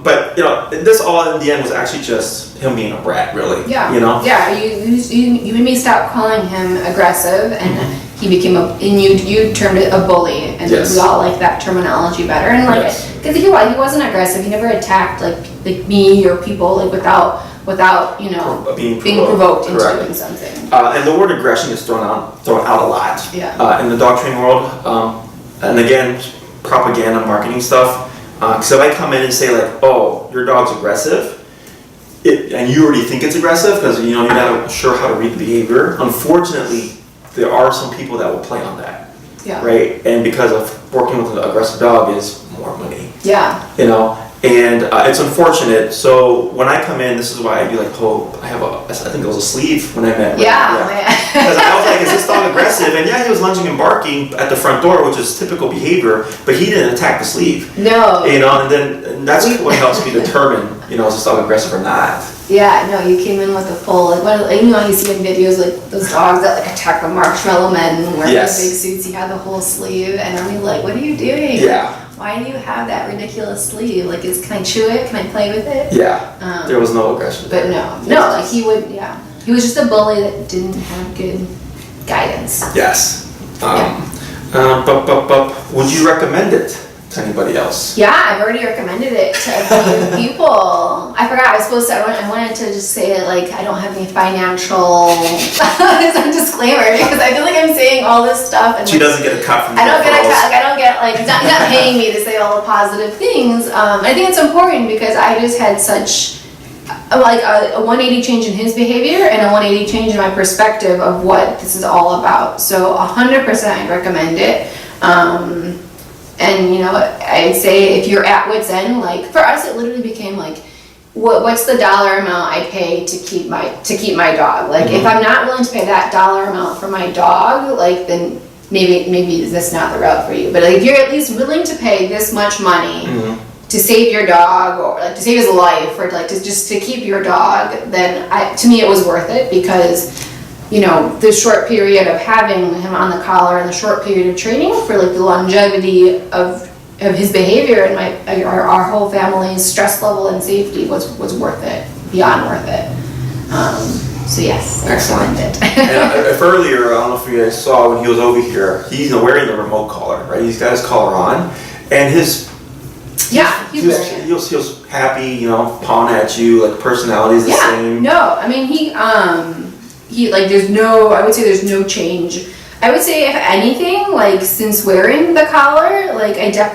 But, you know, this all in the end was actually just him being a brat, really. Yeah. You know? Yeah, you made me stop calling him aggressive, and he became you termed it a bully, and we all like that terminology better. And like, because he wasn't aggressive, he never attacked like me or people like without you know being provoked into doing something. And the word aggression is thrown out a lot. Yeah. In the dog training world, and again, propaganda, marketing stuff. Because if I come in and say like, "Oh, your dog's aggressive," and you already think it's aggressive because you know you're not sure how to read the behavior. Unfortunately, there are some people that will play on that. Yeah. Right. And because of working with an aggressive dog is more money. Yeah. You know. And it's unfortunate. So when I come in, this is why I'd be like, oh, I think it was a sleeve when I met. Yeah. Because I was like, is this dog aggressive? And yeah, he was lunging and barking at the front door, which is typical behavior, but he didn't attack the sleeve. No. You know, and that's what helps me determine, you know, is this dog aggressive or not. Yeah, no, you came in with a full, like you know, you see in videos like those dogs that like attack the marshmallow men and wear those big suits. You had the whole sleeve, and I'm like, what are you doing? Yeah. Why do you have that ridiculous sleeve? Like, can I chew it? Can I play with it? Yeah. There was no aggression. But no, like he would. Yeah, he was just a bully that didn't have good guidance. Yes. But would you recommend it to anybody else? Yeah, I've already recommended it to a few people. I forgot I was supposed to. I wanted to just say it like I don't have any financial as a disclaimer because I feel like I'm saying all this stuff and She doesn't get a cut from I don't get like he's not paying me to say all the positive things. I think it's important because I just had such like a 180 change in his behavior and a 180 change in my perspective of what this is all about. So 100% I'd recommend it. And you know, I'd say if you're at wit's end, like for us, it literally became like, what's the dollar amount I pay to keep my dog? Like if I'm not willing to pay that dollar amount for my dog, like then maybe that's not the route for you. But like, if you're at least willing to pay this much money to save your dog or like to save his life or like to just to keep your dog, then to me it was worth it because. You know, the short period of having him on the collar and the short period of training for like the longevity of his behavior and our whole family's stress level and safety was worth it, beyond worth it. So yes, I recommend it. And if earlier, I don't know if you guys saw when he was over here, he's wearing the remote collar, right? He's got his collar on, and he was happy, you know, pawing at you, like personality is the same. No, I mean he like I would say there's no change. I would say if anything, like since wearing the collar, like I don't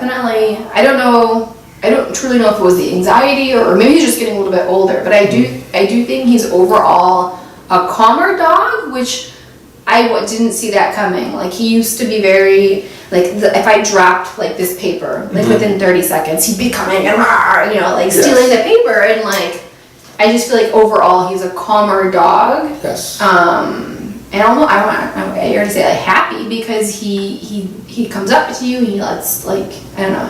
truly know if it was the anxiety or maybe he's just getting a little bit older, but I do think he's overall a calmer dog, which I didn't see that coming. Like he used to be very like if I dropped like this paper, like within 30 seconds, he'd be coming and you know like stealing the paper and like. I just feel like overall he's a calmer dog. Yes. And I already say like happy because he comes up to you and he lets like I don't know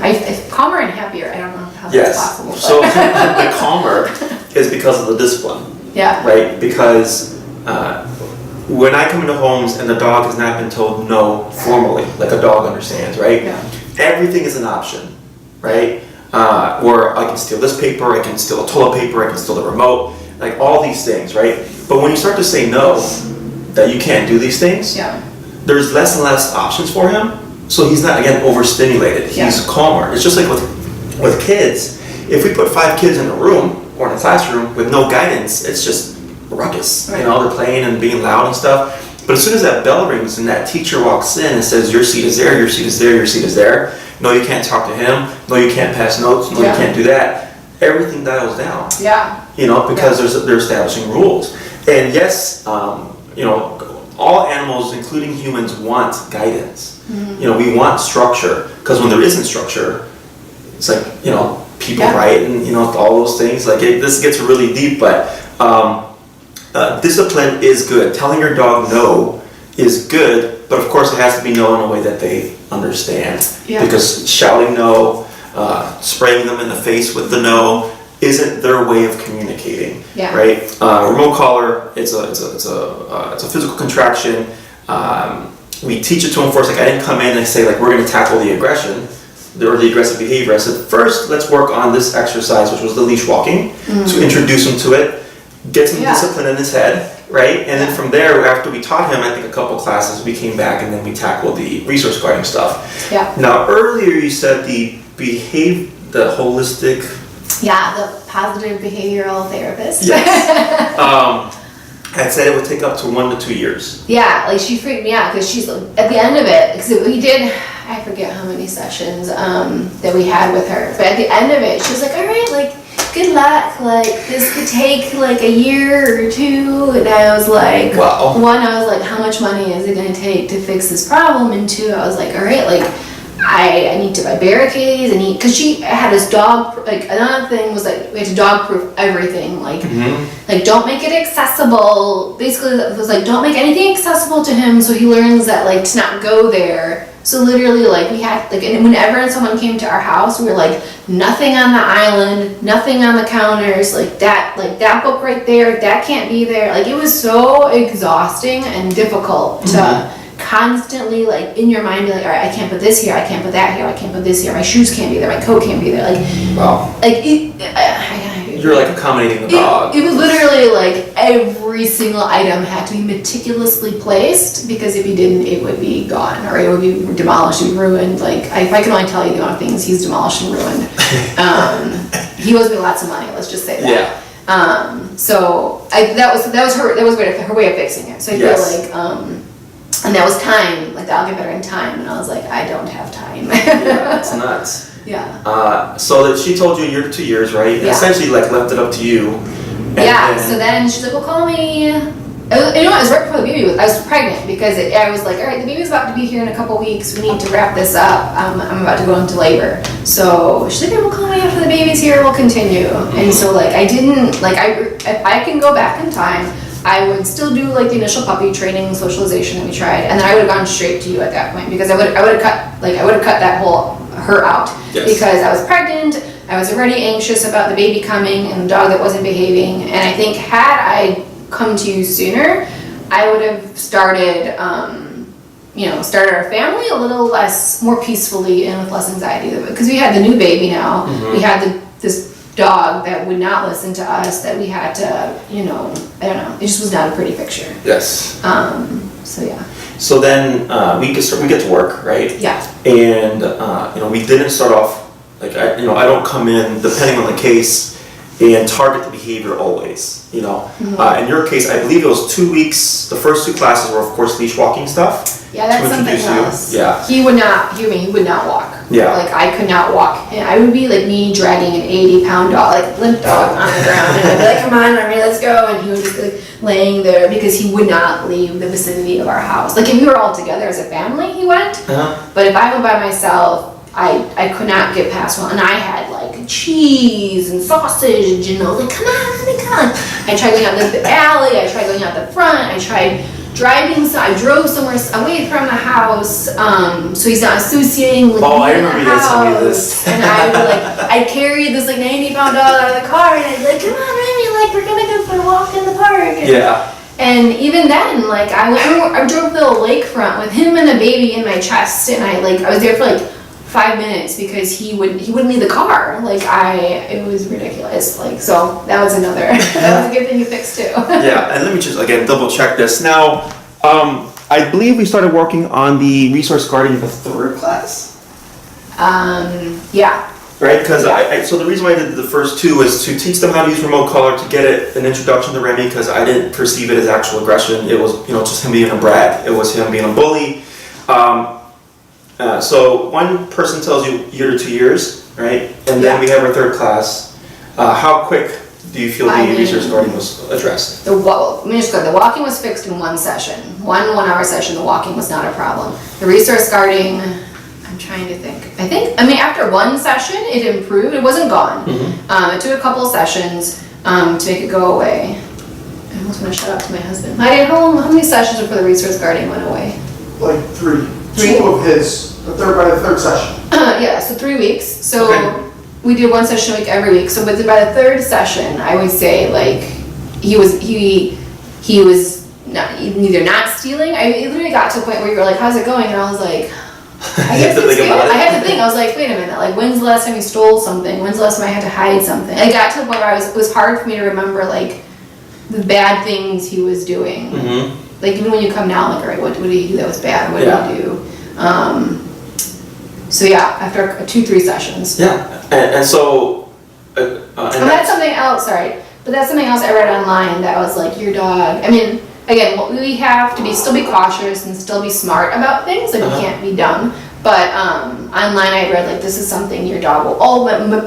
calmer and happier. I don't know how that's possible. So the calmer is because of the discipline. Yeah. Right. Because when I come into homes and the dog has not been told no formally, like a dog understands, right? Yeah. Everything is an option, right? Where I can steal this paper, I can steal a toilet paper, I can steal the remote, like all these things, right? But when you start to say no, that you can't do these things, there's less and less options for him. So he's not, again, overstimulated. He's calmer. It's just like with kids. If we put 5 kids in a room or in a classroom with no guidance, it's just ruckus. Right. You know, they're playing and being loud and stuff. But as soon as that bell rings and that teacher walks in and says, your seat is there, your seat is there, your seat is there, no, you can't talk to him. No, you can't pass notes. No, you can't do that. Everything dials down. Yeah. You know, because they're establishing rules. And yes, you know, all animals, including humans, want guidance. You know, we want structure because when there isn't structure, it's like you know, people write and you know all those things. Like this gets really deep, but discipline is good. Telling your dog no is good, but of course it has to be no in a way that they understand. Yeah. Because shouting no, spraying them in the face with the no isn't their way of communicating. Yeah. Right? Remote collar, it's a physical contraction. We teach it to them first. Like I didn't come in and say like we're going to tackle the aggression or the aggressive behavior. I said first let's work on this exercise, which was the leash walking, to introduce him to it, get some discipline in his head. Right, and then from there, after we taught him, I think a couple classes, we came back and then we tackled the resource guarding stuff. Yeah. Now earlier you said the holistic. Yeah, the positive behavioral therapist. Yes. I'd said it would take up to 1 to 2 years. Yeah, like she freaked me out because she's at the end of it. Because we did, I forget how many sessions that we had with her, but at the end of it, she was like, "All right, like." Good luck, like this could take like a year or 2, and I was like, wow. 1, I was like, how much money is it going to take to fix this problem? And 2, I was like, all right, like I need to buy barricades, because she had this dog, like another thing was like we had to dog proof everything, like like don't make it accessible, basically it was like don't make anything accessible to him so he learns that like to not go there. So literally, like we had, like, and whenever someone came to our house, we were like, nothing on the island, nothing on the counters, like that book right there, that can't be there. Like it was so exhausting and difficult to constantly, like, in your mind, be like, all right, I can't put this here, I can't put that here, I can't put this here, my shoes can't be there, my coat can't be there. Like, wow. Like you're like accommodating the dog. It was literally like every every single item had to be meticulously placed, because if you didn't, it would be gone, or it would be demolished and ruined. Like, if I can only tell you the amount of things he's demolished and ruined. He owes me lots of money, let's just say that. Yeah. So that was her way of fixing it. So I feel like, and that was time, like that'll get better in time. And I was like, I don't have time. Yeah, it's nuts. Yeah. So that she told you 1 to 2 years, right? And essentially like left it up to you. And so then she's like, well, call me. It was right before the baby I was pregnant, because I was like, all right, the baby's about to be here in a couple weeks. We need to wrap this up. I'm about to go into labor. So she's like, okay, well, call me after the baby's here. We'll continue. And so like, I didn't, like, if I can go back in time, I would still do like the initial puppy training, socialization that we tried, and then I would have gone straight to you at that point, because I would have cut that whole her out, because I was pregnant. I was already anxious about the baby coming and the dog that wasn't behaving. And I think had I come to you sooner, I would have started our family a little more peacefully and with less anxiety. Because we had the new baby now. We had this dog that would not listen to us, that we had to, I don't know. It just was not a pretty picture. Yes. So yeah. So then we get to work, right? Yeah. And we didn't start off like I don't come in, depending on the case, and target the behavior always. In your case, I believe it was 2 weeks. The first 2 classes were, of course, leash walking stuff. Yeah, that's something else. Yeah. He would not walk. Yeah. Like, I could not walk. And I would be like me dragging an 80-pound dog, like limp dog, on the ground. And I'd be like, come on, Remy, let's go. And he would just be like laying there, because he would not leave the vicinity of our house. Like, if we were all together as a family, he went. But if I went by myself, I could not get past one. And I had like cheese and sausage, like, come on, Remy, come on. I tried going out the alley, I tried going out the front, I tried driving, so I drove somewhere away from the house, so he's not associating with me I in the remember you telling me this. And I carried this like 90-pound dog out of the car, and I'd be like, come on, Remy, like, we're gonna go for a walk in the park. And even then, like, I drove to the lakefront with him and the baby in my chest, and I was there for like 5 minutes, because he wouldn't leave the car. Like, it was ridiculous. Like, so that was a good thing you fixed too. Yeah, and let me just again double check this. Now, I believe we started working on the resource guarding in the 3rd class. Yeah. Right, because so the reason why I did the first 2 is to teach them how to use remote color, to get an introduction to Remy, because I didn't perceive it as actual aggression. It was just him being a brat. It was him being a bully. So one person tells you 1 to 2 years, right? And then we have our 3rd class. How quick do you feel the resource guarding was addressed? The walking was fixed in 1 session. One 1-hour session, the walking was not a problem. The resource guarding, I'm trying to think. After 1 session, it improved. It wasn't gone. It took a couple of sessions to make it go away. I almost want to shout out to my husband. How many sessions before the resource guarding went away? Like 3. 2 of his, by the 3rd session. Yeah, so 3 weeks. So we did 1 session a week every week. So by the 3rd session, I would say like he was neither not stealing. It literally got to a point where you were like, how's it going? And I was like, I had to think. I was like, wait a minute. Like, when's the last time you stole something? When's the last time I had to hide something? I got to the point where it was hard for me to remember like the bad things he was doing. Like, even when you come now, like, all right, what did he do that was bad? What did he do? So yeah, after 2-3 sessions. Yeah, and so. And that's something else. Sorry, but that's something else I read online that was like, your dog. Again, we have to still be cautious and still be smart about things. Like, we can't be dumb. But online, I read like, this is something your dog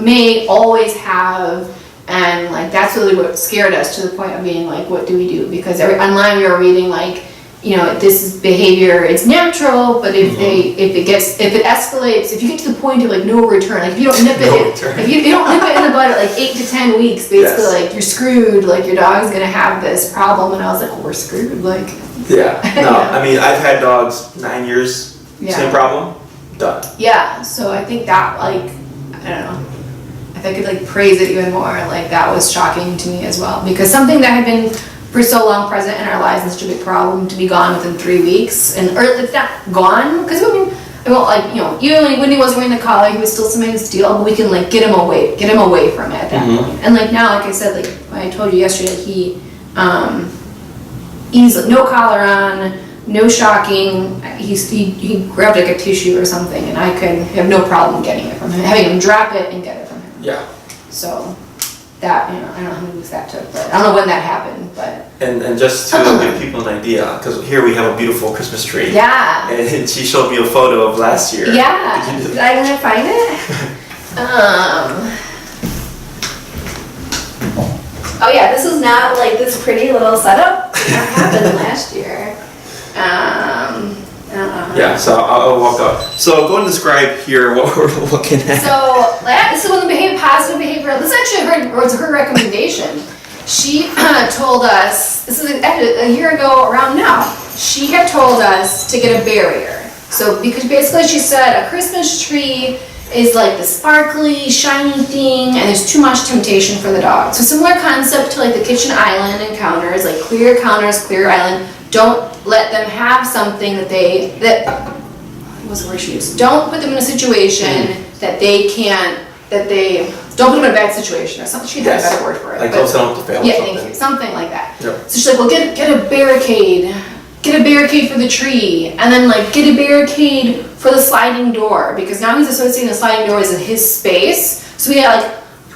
may always have. And like, that's really what scared us, to the point of being like, what do we do? Because online we were reading like, this is behavior, it's natural, but if it escalates, if you get to the point of like no return, like if you don't nip if you don't nip it in the bud at like 8 to 10 weeks, basically like you're screwed, like your dog's gonna have this problem. And I was like, well, we're screwed, like. Yeah, no, I've had dogs 9 years, same problem, done. Yeah, so I think that like, I don't know. If I could like praise it even more, like that was shocking to me as well, because something that had been for so long present in our lives and such a big problem, to be gone within 3 weeks, or it's not gone, because even when he wasn't wearing the collar, he was still something to steal, but we can like get him away from it at that point. And like now, like I said, like I told you yesterday, easily, no collar on, no shocking. He grabbed like a tissue or something, and I could have no problem getting it from him, having him drop it and get it from him. Yeah. So that, I don't know how many weeks that took, but I don't know when that happened, but. And just to give people an idea, because here we have a beautiful Christmas tree. Yeah. And she showed me a photo of last year. Yeah. Did I gonna find it? Oh yeah, this was not like this pretty little setup that happened last year. I don't know. Yeah, so I'll walk up. So go and describe here what we're looking at. So this is when the positive behavior. This actually was her recommendation. She told us, this is a year ago around now. She had told us to get a barrier. So because basically she said a Christmas tree is like the sparkly, shiny thing, and there's too much temptation for the dog. So similar concept to like the kitchen island and counters, like clear counters, clear island. Don't let them have something what was the word she used? Don't put them in a situation that they don't put them in a bad situation or something. She had a better word for it. Like don't set them up to fail. Yeah, thank you. Something like that. Yep. So she's like, well, get a barricade. Get a barricade for the tree, and then like get a barricade for the sliding door, because now he's associating the sliding door as his space. So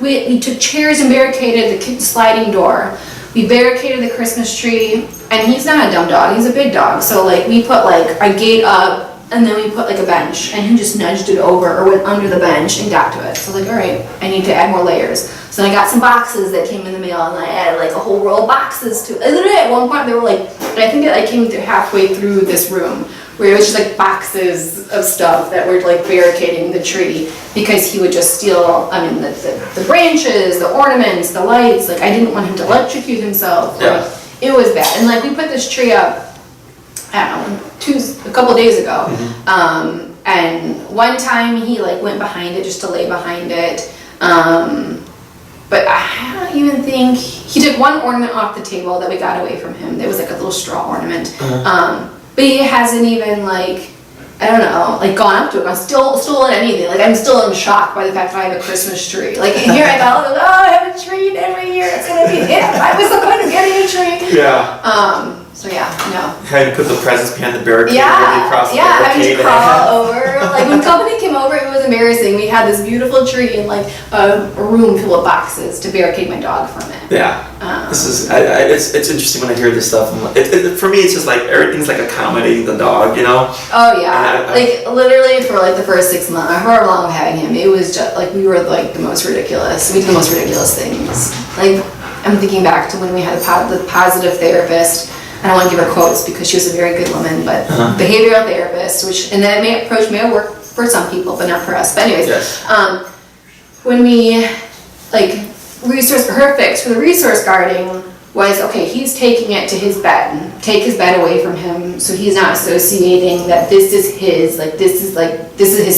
we took chairs and barricaded the sliding door. We barricaded the Christmas tree, and he's not a dumb dog, he's a big dog. So like we put like a gate up, and then we put like a bench, and he just nudged it over or went under the bench and got to it. So I was like, all right, I need to add more layers. So then I got some boxes that came in the mail, and I added like a whole row of boxes to it. And literally at one point they were like, I think that I came through halfway through this room where it was just like boxes of stuff that were like barricading the tree, because he would just steal, the branches, the ornaments, the lights. Like I didn't want him to electrocute himself. Yeah. Like, it was bad. And like we put this tree up, I don't know, a couple days ago. And one time he like went behind it just to lay behind it. But I don't even think, he took one ornament off the table that we got away from him. There was like a little straw ornament. But he hasn't even like, I don't know, like gone up to it. I'm still in anything. Like I'm still in shock by the fact that I have a Christmas tree. Like here I thought, oh, I have a tree and every year it's gonna be hit. I was the one getting a tree. Yeah. So yeah, no. Had to put the presents behind the barricade. Yeah, really across the having barricade. to crawl over. Like when company came over, it was embarrassing. We had this beautiful tree and like a room full of boxes to barricade my dog from it. Yeah. This is it's interesting when I hear this stuff. For me, it's just like everything's like accommodating the dog, you know. Oh yeah, like literally for like the first 6 months, or however long of having him, it was just like we were like the most ridiculous. We did the most ridiculous things. Like I'm thinking back to when we had the positive therapist. I don't want to give her quotes because she was a very good woman, but behavioral therapist, and that approach may work for some people, but not for us. But anyways, yes. When we her fix for the resource guarding was, okay, he's taking it to his bed, take his bed away from him, so he's not associating that this is his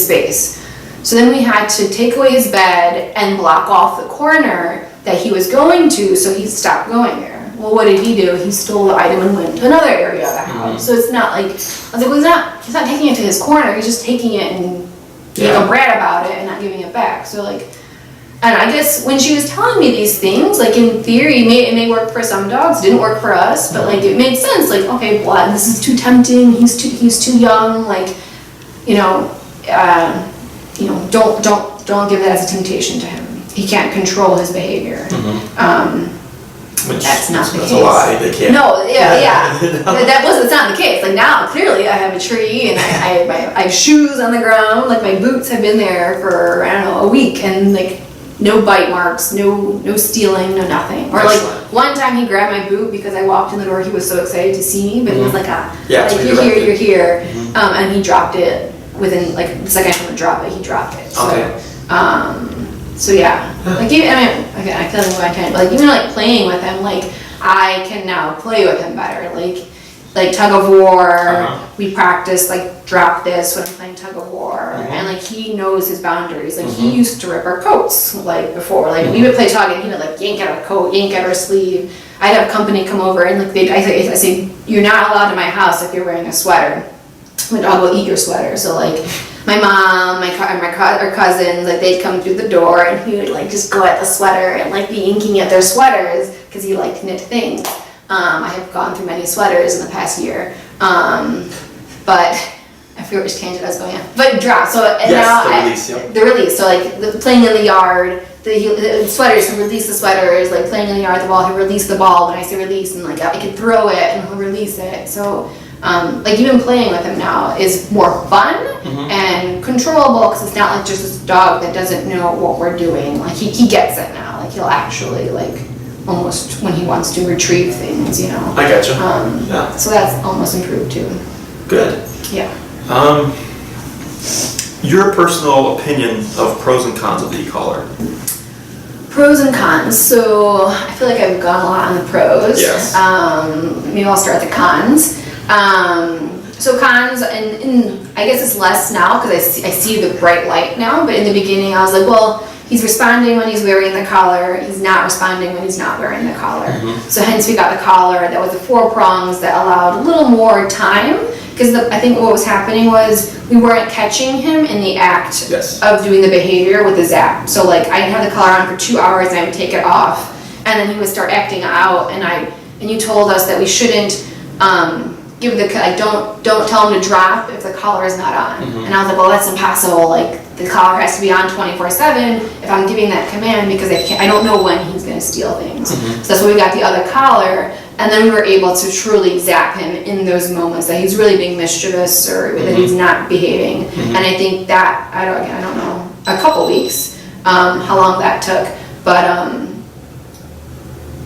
space. So then we had to take away his bed and block off the corner that he was going to, so he stopped going there. Well, what did he do? He stole the item and went to another area of the house. So it's not like, I was like, well, he's not taking it to his corner, he's just taking it and being a brat about it and not giving it back. So like, and I guess when she was telling me these things, like in theory, it may work for some dogs, didn't work for us, but like it made sense. Like, okay, blood, this is too tempting, he's too young, like, don't give that as a temptation to him. He can't control his behavior. Which that's not the case. That's a lie. They can't. No, yeah. That's not the case. Like now, clearly, I have a tree and I have shoes on the ground. Like my boots have been there for a week, and like no bite marks, no stealing, no nothing. Or like one time he grabbed my boot because I walked in the door. He was so excited to see me, but he was like, you're here, and he dropped it within like the second time I drop it, he dropped it. So, okay. So yeah, like even, I tell you I can't, but like even like playing with him, like I can now play with him better. Like tug of war, we practice like drop this when I'm playing tug of war, and like he knows his boundaries. Like he used to rip our coats like before. Like we would play tug and he would like yank at our coat, yank at our sleeve. I'd have company come over and like I say you're not allowed in my house if you're wearing a sweater. My dog will eat your sweater. So like my mom, our cousins, like they'd come through the door and he would like just go at the sweater and like be inking at their sweaters because he liked knit things. I have gone through many sweaters in the past year. But I forget which tangent I was going on. But drop. So and Yes, now the release, yep. the release. So like playing in the yard, the sweaters, he'll release the sweaters, like playing in the yard, the ball, he'll release the ball when I say release, and like I can throw it and he'll release it. So like even playing with him now is more fun and controllable, because it's not like just this dog that doesn't know what we're doing. Like he gets it now. Like he'll actually like almost when he wants to retrieve things, you know. I gotcha. Yeah. So that's almost improved too. Good. Yeah. Your personal opinion of pros and cons of the e-collar. Pros and cons. So I feel like I've gone a lot on the pros. Yes. Maybe I'll start at the cons. So cons, and I guess it's less now because I see the bright light now, but in the beginning I was like, well, he's responding when he's wearing the collar, he's not responding when he's not wearing the collar. So hence we got the collar that was the 4 prongs that allowed a little more time, because I think what was happening was we weren't catching him in the act of doing the behavior with the zap. So like I'd have the collar on for 2 hours and I would take it off, and then he would start acting out, and you told us that we shouldn't give don't tell him to drop if the collar is not on. And I was like, well, that's impossible. Like the collar has to be on 24/7 if I'm giving that command, because I don't know when he's going to steal things. So that's why we got the other collar, and then we were able to truly zap him in those moments that he's really being mischievous or that he's not behaving. And I think that I don't know, a couple weeks how long that took,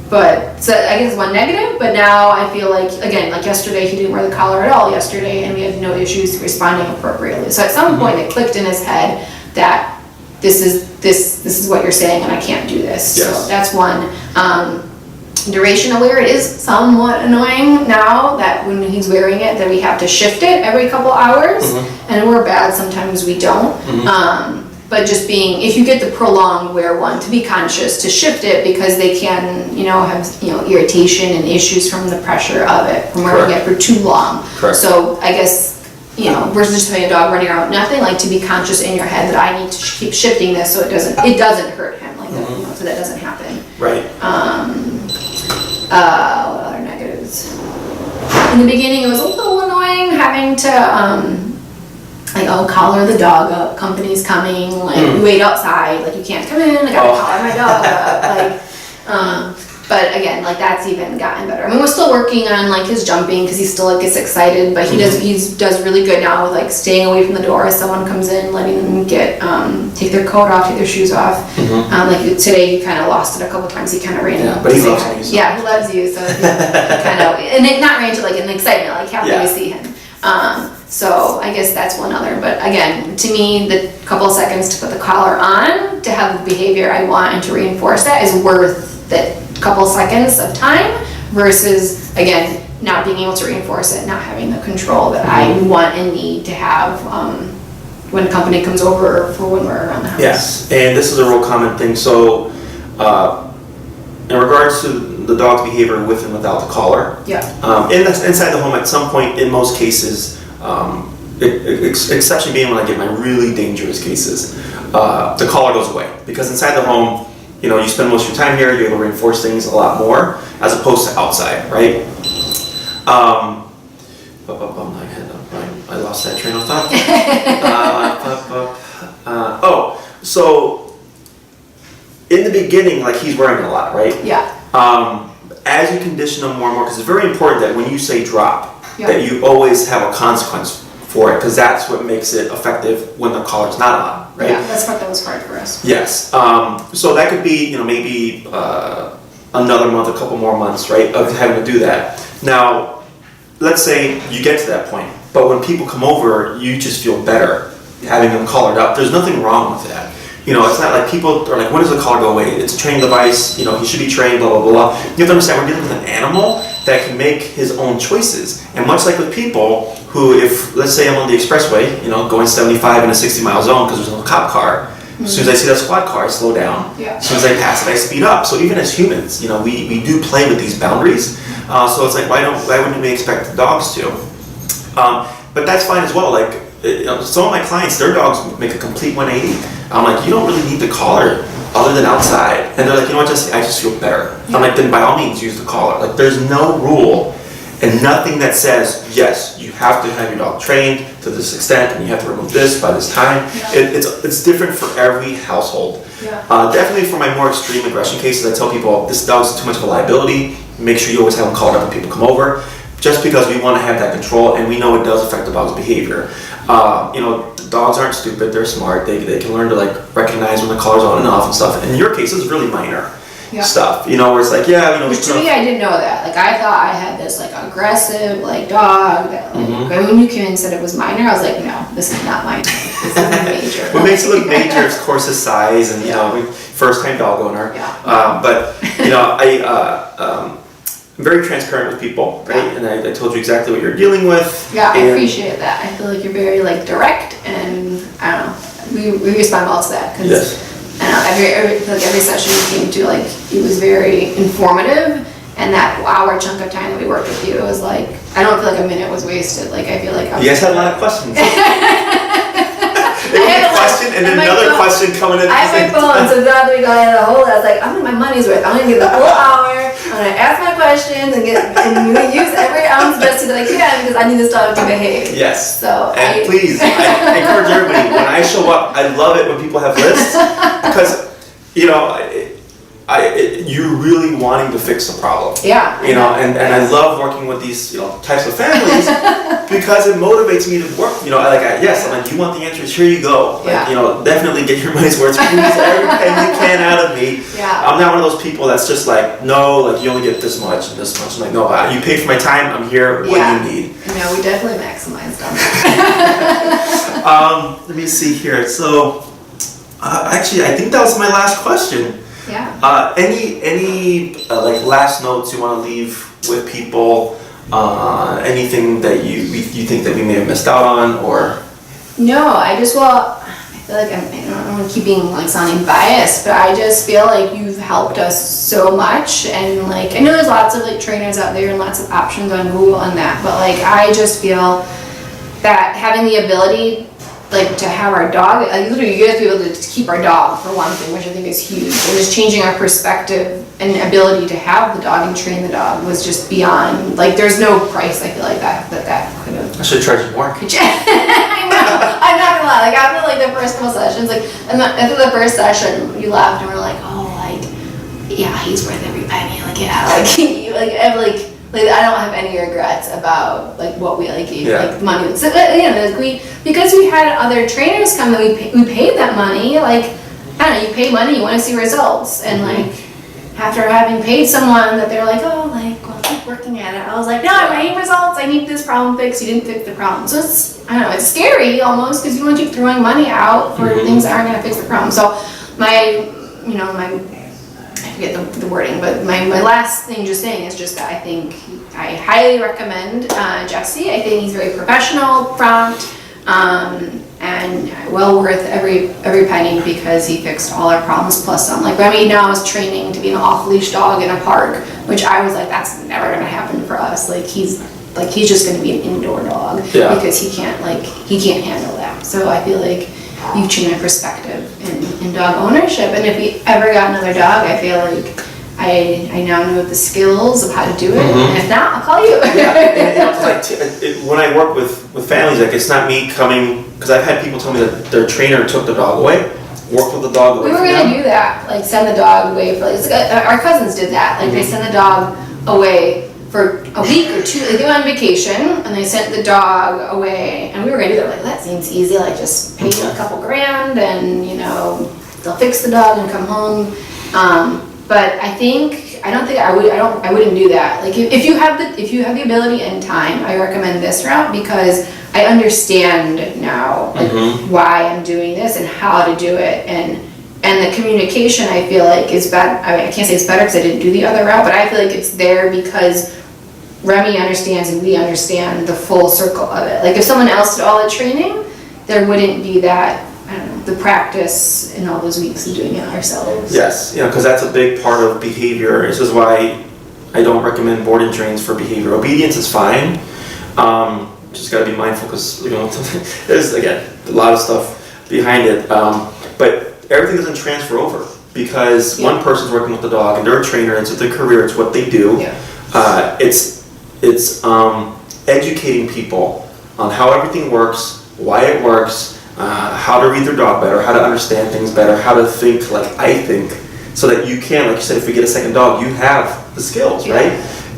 but so I guess one negative, but now I feel like, again, like yesterday, he didn't wear the collar at all yesterday, and we had no issues responding appropriately. So at some point it clicked in his head that this is what you're saying and I can't do this. Yes. So that's one. Duration aware, it is somewhat annoying now that when he's wearing it that we have to shift it every couple hours, and we're bad sometimes we don't. But just being, if you get the prolonged wear one, to be conscious to shift it, because they can, have, irritation and issues from the pressure of it, from wearing it for too long. Correct. So I guess, versus just having a dog running around with nothing, like to be conscious in your head that I need to keep shifting this so it doesn't hurt him, like that, so that doesn't happen. Right. What other negatives? In the beginning, it was a little annoying having to, collar the dog up, company's coming, we wait outside, you can't come in, I gotta collar my dog up, but again, that's even gotten better. I mean, we're still working on, his jumping, because he still, gets excited, but he does really good now with, staying away from the door as someone comes in, letting them take their coat off, take their shoes off. Today, he kind of lost it a couple times, he kind of ran in. Yeah, but he loves me. So. Yeah, he loves you, so he kind of, and it not ran to, an excitement, happy to see him. So I guess that's one other, but again, to me, the couple of seconds to put the collar on, to have the behavior I want and to reinforce that is worth that couple seconds of time, versus, again, not being able to reinforce it, not having the control that I want and need to have when company comes over or for when we're around the house. Yes, and this is a real common thing. So in regards to the dog's behavior with and without the collar, inside the home at some point, in most cases, exception being when I get my really dangerous cases, the collar goes away, because inside the home, you spend most of your time here, you're able to reinforce things a lot more as opposed to outside, right? I lost that train of thought. So in the beginning, he's wearing it a lot, right? Yeah. As you condition them more and more, because it's very important that when you say drop, that you always have a consequence for it, because that's what makes it effective when the collar's not on, right? Yeah, that's what that was hard for us. Yes. So that could be, maybe another month, a couple more months, right, of having to do that. Now, let's say you get to that point, but when people come over, you just feel better having them collared up. There's nothing wrong with that. It's not like people are like, when does the collar go away? It's a training device, he should be trained, blah, blah, blah. You have to understand, we're dealing with an animal that can make his own choices. And much like with people who, if, let's say I'm on the expressway, going 75 in a 60-mile zone because there's no cop car, as soon as I see that squad car, I slow down. Yeah. As soon as I pass it, I speed up. So even as humans, we do play with these boundaries. So it's like, why wouldn't we expect the dogs to? But that's fine as well. Some of my clients, their dogs make a complete 180. I'm like, you don't really need the collar other than outside. And they're like, you know what, Jesse, I just feel better. I'm like, then by all means use the collar. Like there's no rule and nothing that says, yes, you have to have your dog trained to this extent and you have to remove this by this time. It's different for every household. Definitely for my more extreme aggression cases, I tell people this dog's too much of a liability. Make sure you always have them called up when people come over, just because we want to have that control and we know it does affect the dog's behavior. You know, dogs aren't stupid, they're smart, they can learn to like recognize when the collar's on and off and stuff. In your case, it's really minor stuff, you know, where it's like, yeah, you know. Which to me, I didn't know that. Like, I thought I had this like aggressive like dog that like, when you came in and said it was minor, I was like, no, this is not minor. This is major. What makes it look major is, of course, his size and, you know, first-time dog owner. But, you know, I'm very transparent with people, right? And I told you exactly what you're dealing with. Yeah, I appreciate that. I feel like you're very like direct, and I don't know, we respond well to that because I feel like every session you came to, like, it was very informative, and that hour chunk of time that we worked with you, it was like, I don't feel like a minute was wasted. Like, I feel like you guys had a lot of questions. There was a question and then another question coming in. I have my phone, so now that we got in the whole, I was like, I'm gonna get my money's worth. I'm gonna get the whole hour. I'm gonna ask my questions and use every ounce best that I can because I need this dog to behave. Yes. So please, I encourage everybody, when I show up, I love it when people have lists because, you know, you're really wanting to fix the problem. Yeah. You know, and I love working with these, you know, types of families because it motivates me to work. You know, I'm like, you want the answers, here you go. Like, you know, definitely get your money's worth. Squeeze every penny you can out of me. I'm not one of those people that's just like, no, like you only get this much and this much. I'm like, no, you paid for my time, I'm here, what do you need? No, we definitely maximized on that. Let me see here. So, actually, I think that was my last question. Any like last notes you want to leave with people? Anything that you think that we may have missed out on, or? No, I feel like I don't want to keep being like sounding biased, but I just feel like you've helped us so much, and like I know there's lots of like trainers out there and lots of options on Google and that, but like I just feel that having the ability like to have our dog, like literally you guys be able to keep our dog for one thing, which I think is huge, and just changing our perspective and ability to have the dog and train the dog was just beyond, like there's no price I feel like that could have. I should charge you more. I know, I'm not gonna lie, like after like the first couple sessions, like after the first session you laughed and we're like, oh, like yeah, he's worth every penny, like yeah, like I don't have any regrets about like what we like gave like money. So, you know, like because we had other trainers come that we paid that money. Like I don't know, you pay money, you want to see results, and like after having paid someone that they're like, oh, like well, keep working at it. I was like, no, I need results. I need this problem fixed. You didn't fix the problem. So it's I don't know, it's scary almost because you want to keep throwing money out for things that aren't going to fix the problem. So I forget the wording, but my last thing just saying is just that I think I highly recommend Jesse. I think he's very professional, prompt, and well worth every penny because he fixed all our problems plus some. Like Remy now is training to be an off-leash dog in a park, which I was like, that's never gonna happen for us. Like he's just gonna be an indoor dog because he can't handle that. So I feel like you've changed my perspective in dog ownership, and if we ever got another dog, I feel like I now know the skills of how to do it, and if not, I'll call you. When I work with families, like it's not me coming, because I've had people tell me that their trainer took the dog away, worked with the dog away. We were going to do that, like send the dog away for our cousins did that, like they sent the dog away for a week or two. They went on vacation and they sent the dog away, and we were gonna do that. Like that seems easy. Like just pay a couple grand, and you know they'll fix the dog and come home. But I wouldn't do that. Like if you have the ability and time, I recommend this route because I understand now like why I'm doing this and how to do it, and the communication I feel like is bad. I mean, I can't say it's better because I didn't do the other route, but I feel like it's there because Remy understands and we understand the full circle of it. Like if someone else did all the training, there wouldn't be that, I don't know, the practice in all those weeks of doing it ourselves. Yes, you know, because that's a big part of behavior. This is why I don't recommend board and trains for behavior. Obedience is fine. Just got to be mindful because, you know, there's, again, a lot of stuff behind it. But everything doesn't transfer over. because Yeah. one person's working with the dog and they're a trainer. It's their career. It's what they do. Yeah. It's educating people on how everything works, why it works, how to read their dog better, how to understand things better, how to think like I think, so that you can, like you said, if we get a second dog, you have the skills, Yeah. right?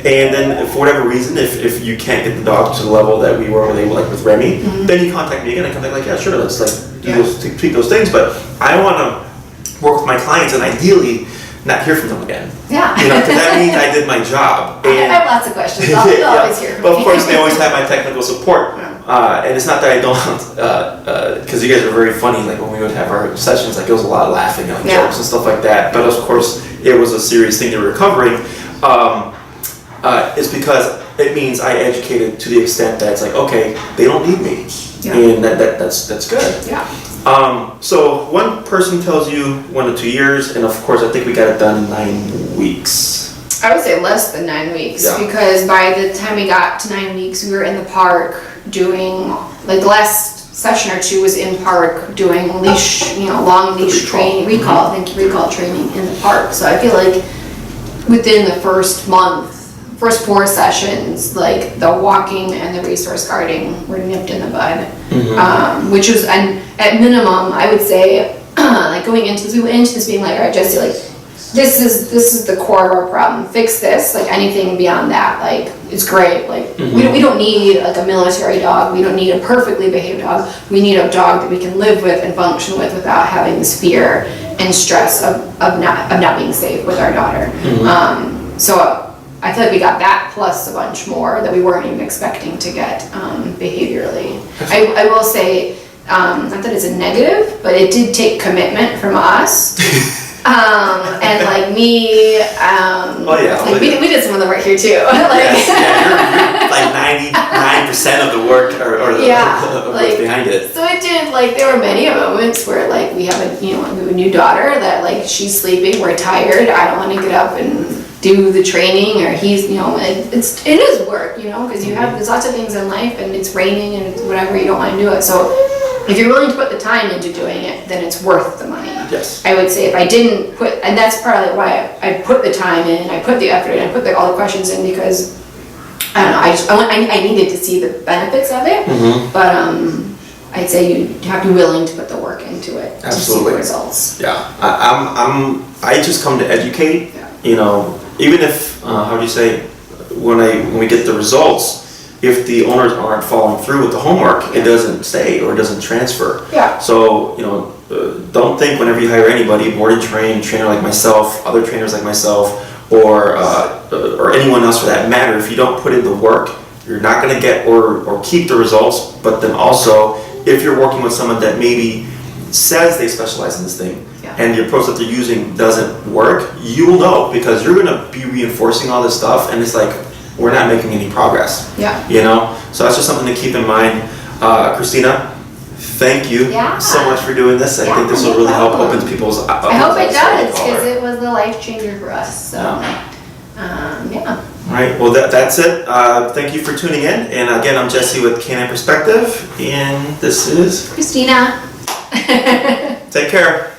And then for whatever reason, if you can't get the dog to the level that we were able, like with Remy, then you contact me again. I come back like, yeah, sure, let's like do Yeah. those, tweak those things. But I want to work with my clients and ideally not hear from them again. Yeah. You know, because that means I did my job. I have lots of questions. I'll Yeah. always hear from But of you. course, they always have my technical support. And it's not that I don't, because you guys are very funny. Like when we would have our sessions, like it was a lot of laughing, like Yeah. jokes and stuff like that. But of course, it was a serious thing they were covering. It's because it means I educated to the extent that it's like, okay, they don't need me, Yeah. and that's good. Yeah. So one person tells you 1 to 2 years, and of course, I think we got it done in 9 weeks. I would say less than 9 weeks, Yeah. because by the time we got to 9 weeks, we were in the park doing, like the last session or two was in park doing leash, long leash recall. training, recall training in the park. So I feel like within the first month, first 4 sessions, like the walking and the resource guarding were nipped in the bud, which was, and at minimum, I would say, like we went into this being like, all right, Jesse, like, this is the core of our problem. Fix this. Like anything beyond that, like it's great. Like we don't need like a military dog. We don't need a perfectly behaved dog. We need a dog that we can live with and function with without having this fear and stress of not being safe with our daughter. So I feel like we got that plus a bunch more that we weren't even expecting to get behaviorally. I will say, not that it's a negative, but it did take commitment from us. And like me, like we did some of the work here too. Like, You're like 99% of the work or the of what's behind it. So it did, like, there were many moments where like we have a new daughter that like she's sleeping, we're tired, I don't want to get up and do the training, or he's, it is work, because there's lots of things in life and it's raining and it's whatever, you don't want to do it. So if you're willing to put the time into doing it, then it's worth the money. Yes. I would say if I didn't put, and that's probably why I put the time in, I put the effort in, I put all the questions in, because I don't know, I needed to see the benefits of it. But I'd say you have to be willing to put the work into it to see the results. Yeah, I just come to educate. Even if how do you say, when we get the results, if the owners aren't following through with the homework, it doesn't stay or it doesn't transfer. Yeah. So don't think whenever you hire anybody, board and trainer like myself, other trainers like myself, or anyone else for that matter, if you don't put in the work, you're not going to get or keep the results. But then also, if you're working with someone that maybe says they specialize in this thing, and the approach that they're using doesn't work, you will know, because you're going to be reinforcing all this stuff, and it's like, we're not making any progress. Yeah. So that's just something to keep in mind. Christina, thank you so much for doing this. I think this will really help open people's eyes. I hope it does, because it was a life changer for us. So, yeah. All right, well, that's it. Thank you for tuning in. And again, I'm Jesse with Canine Perspective, and this is Christina. Take care.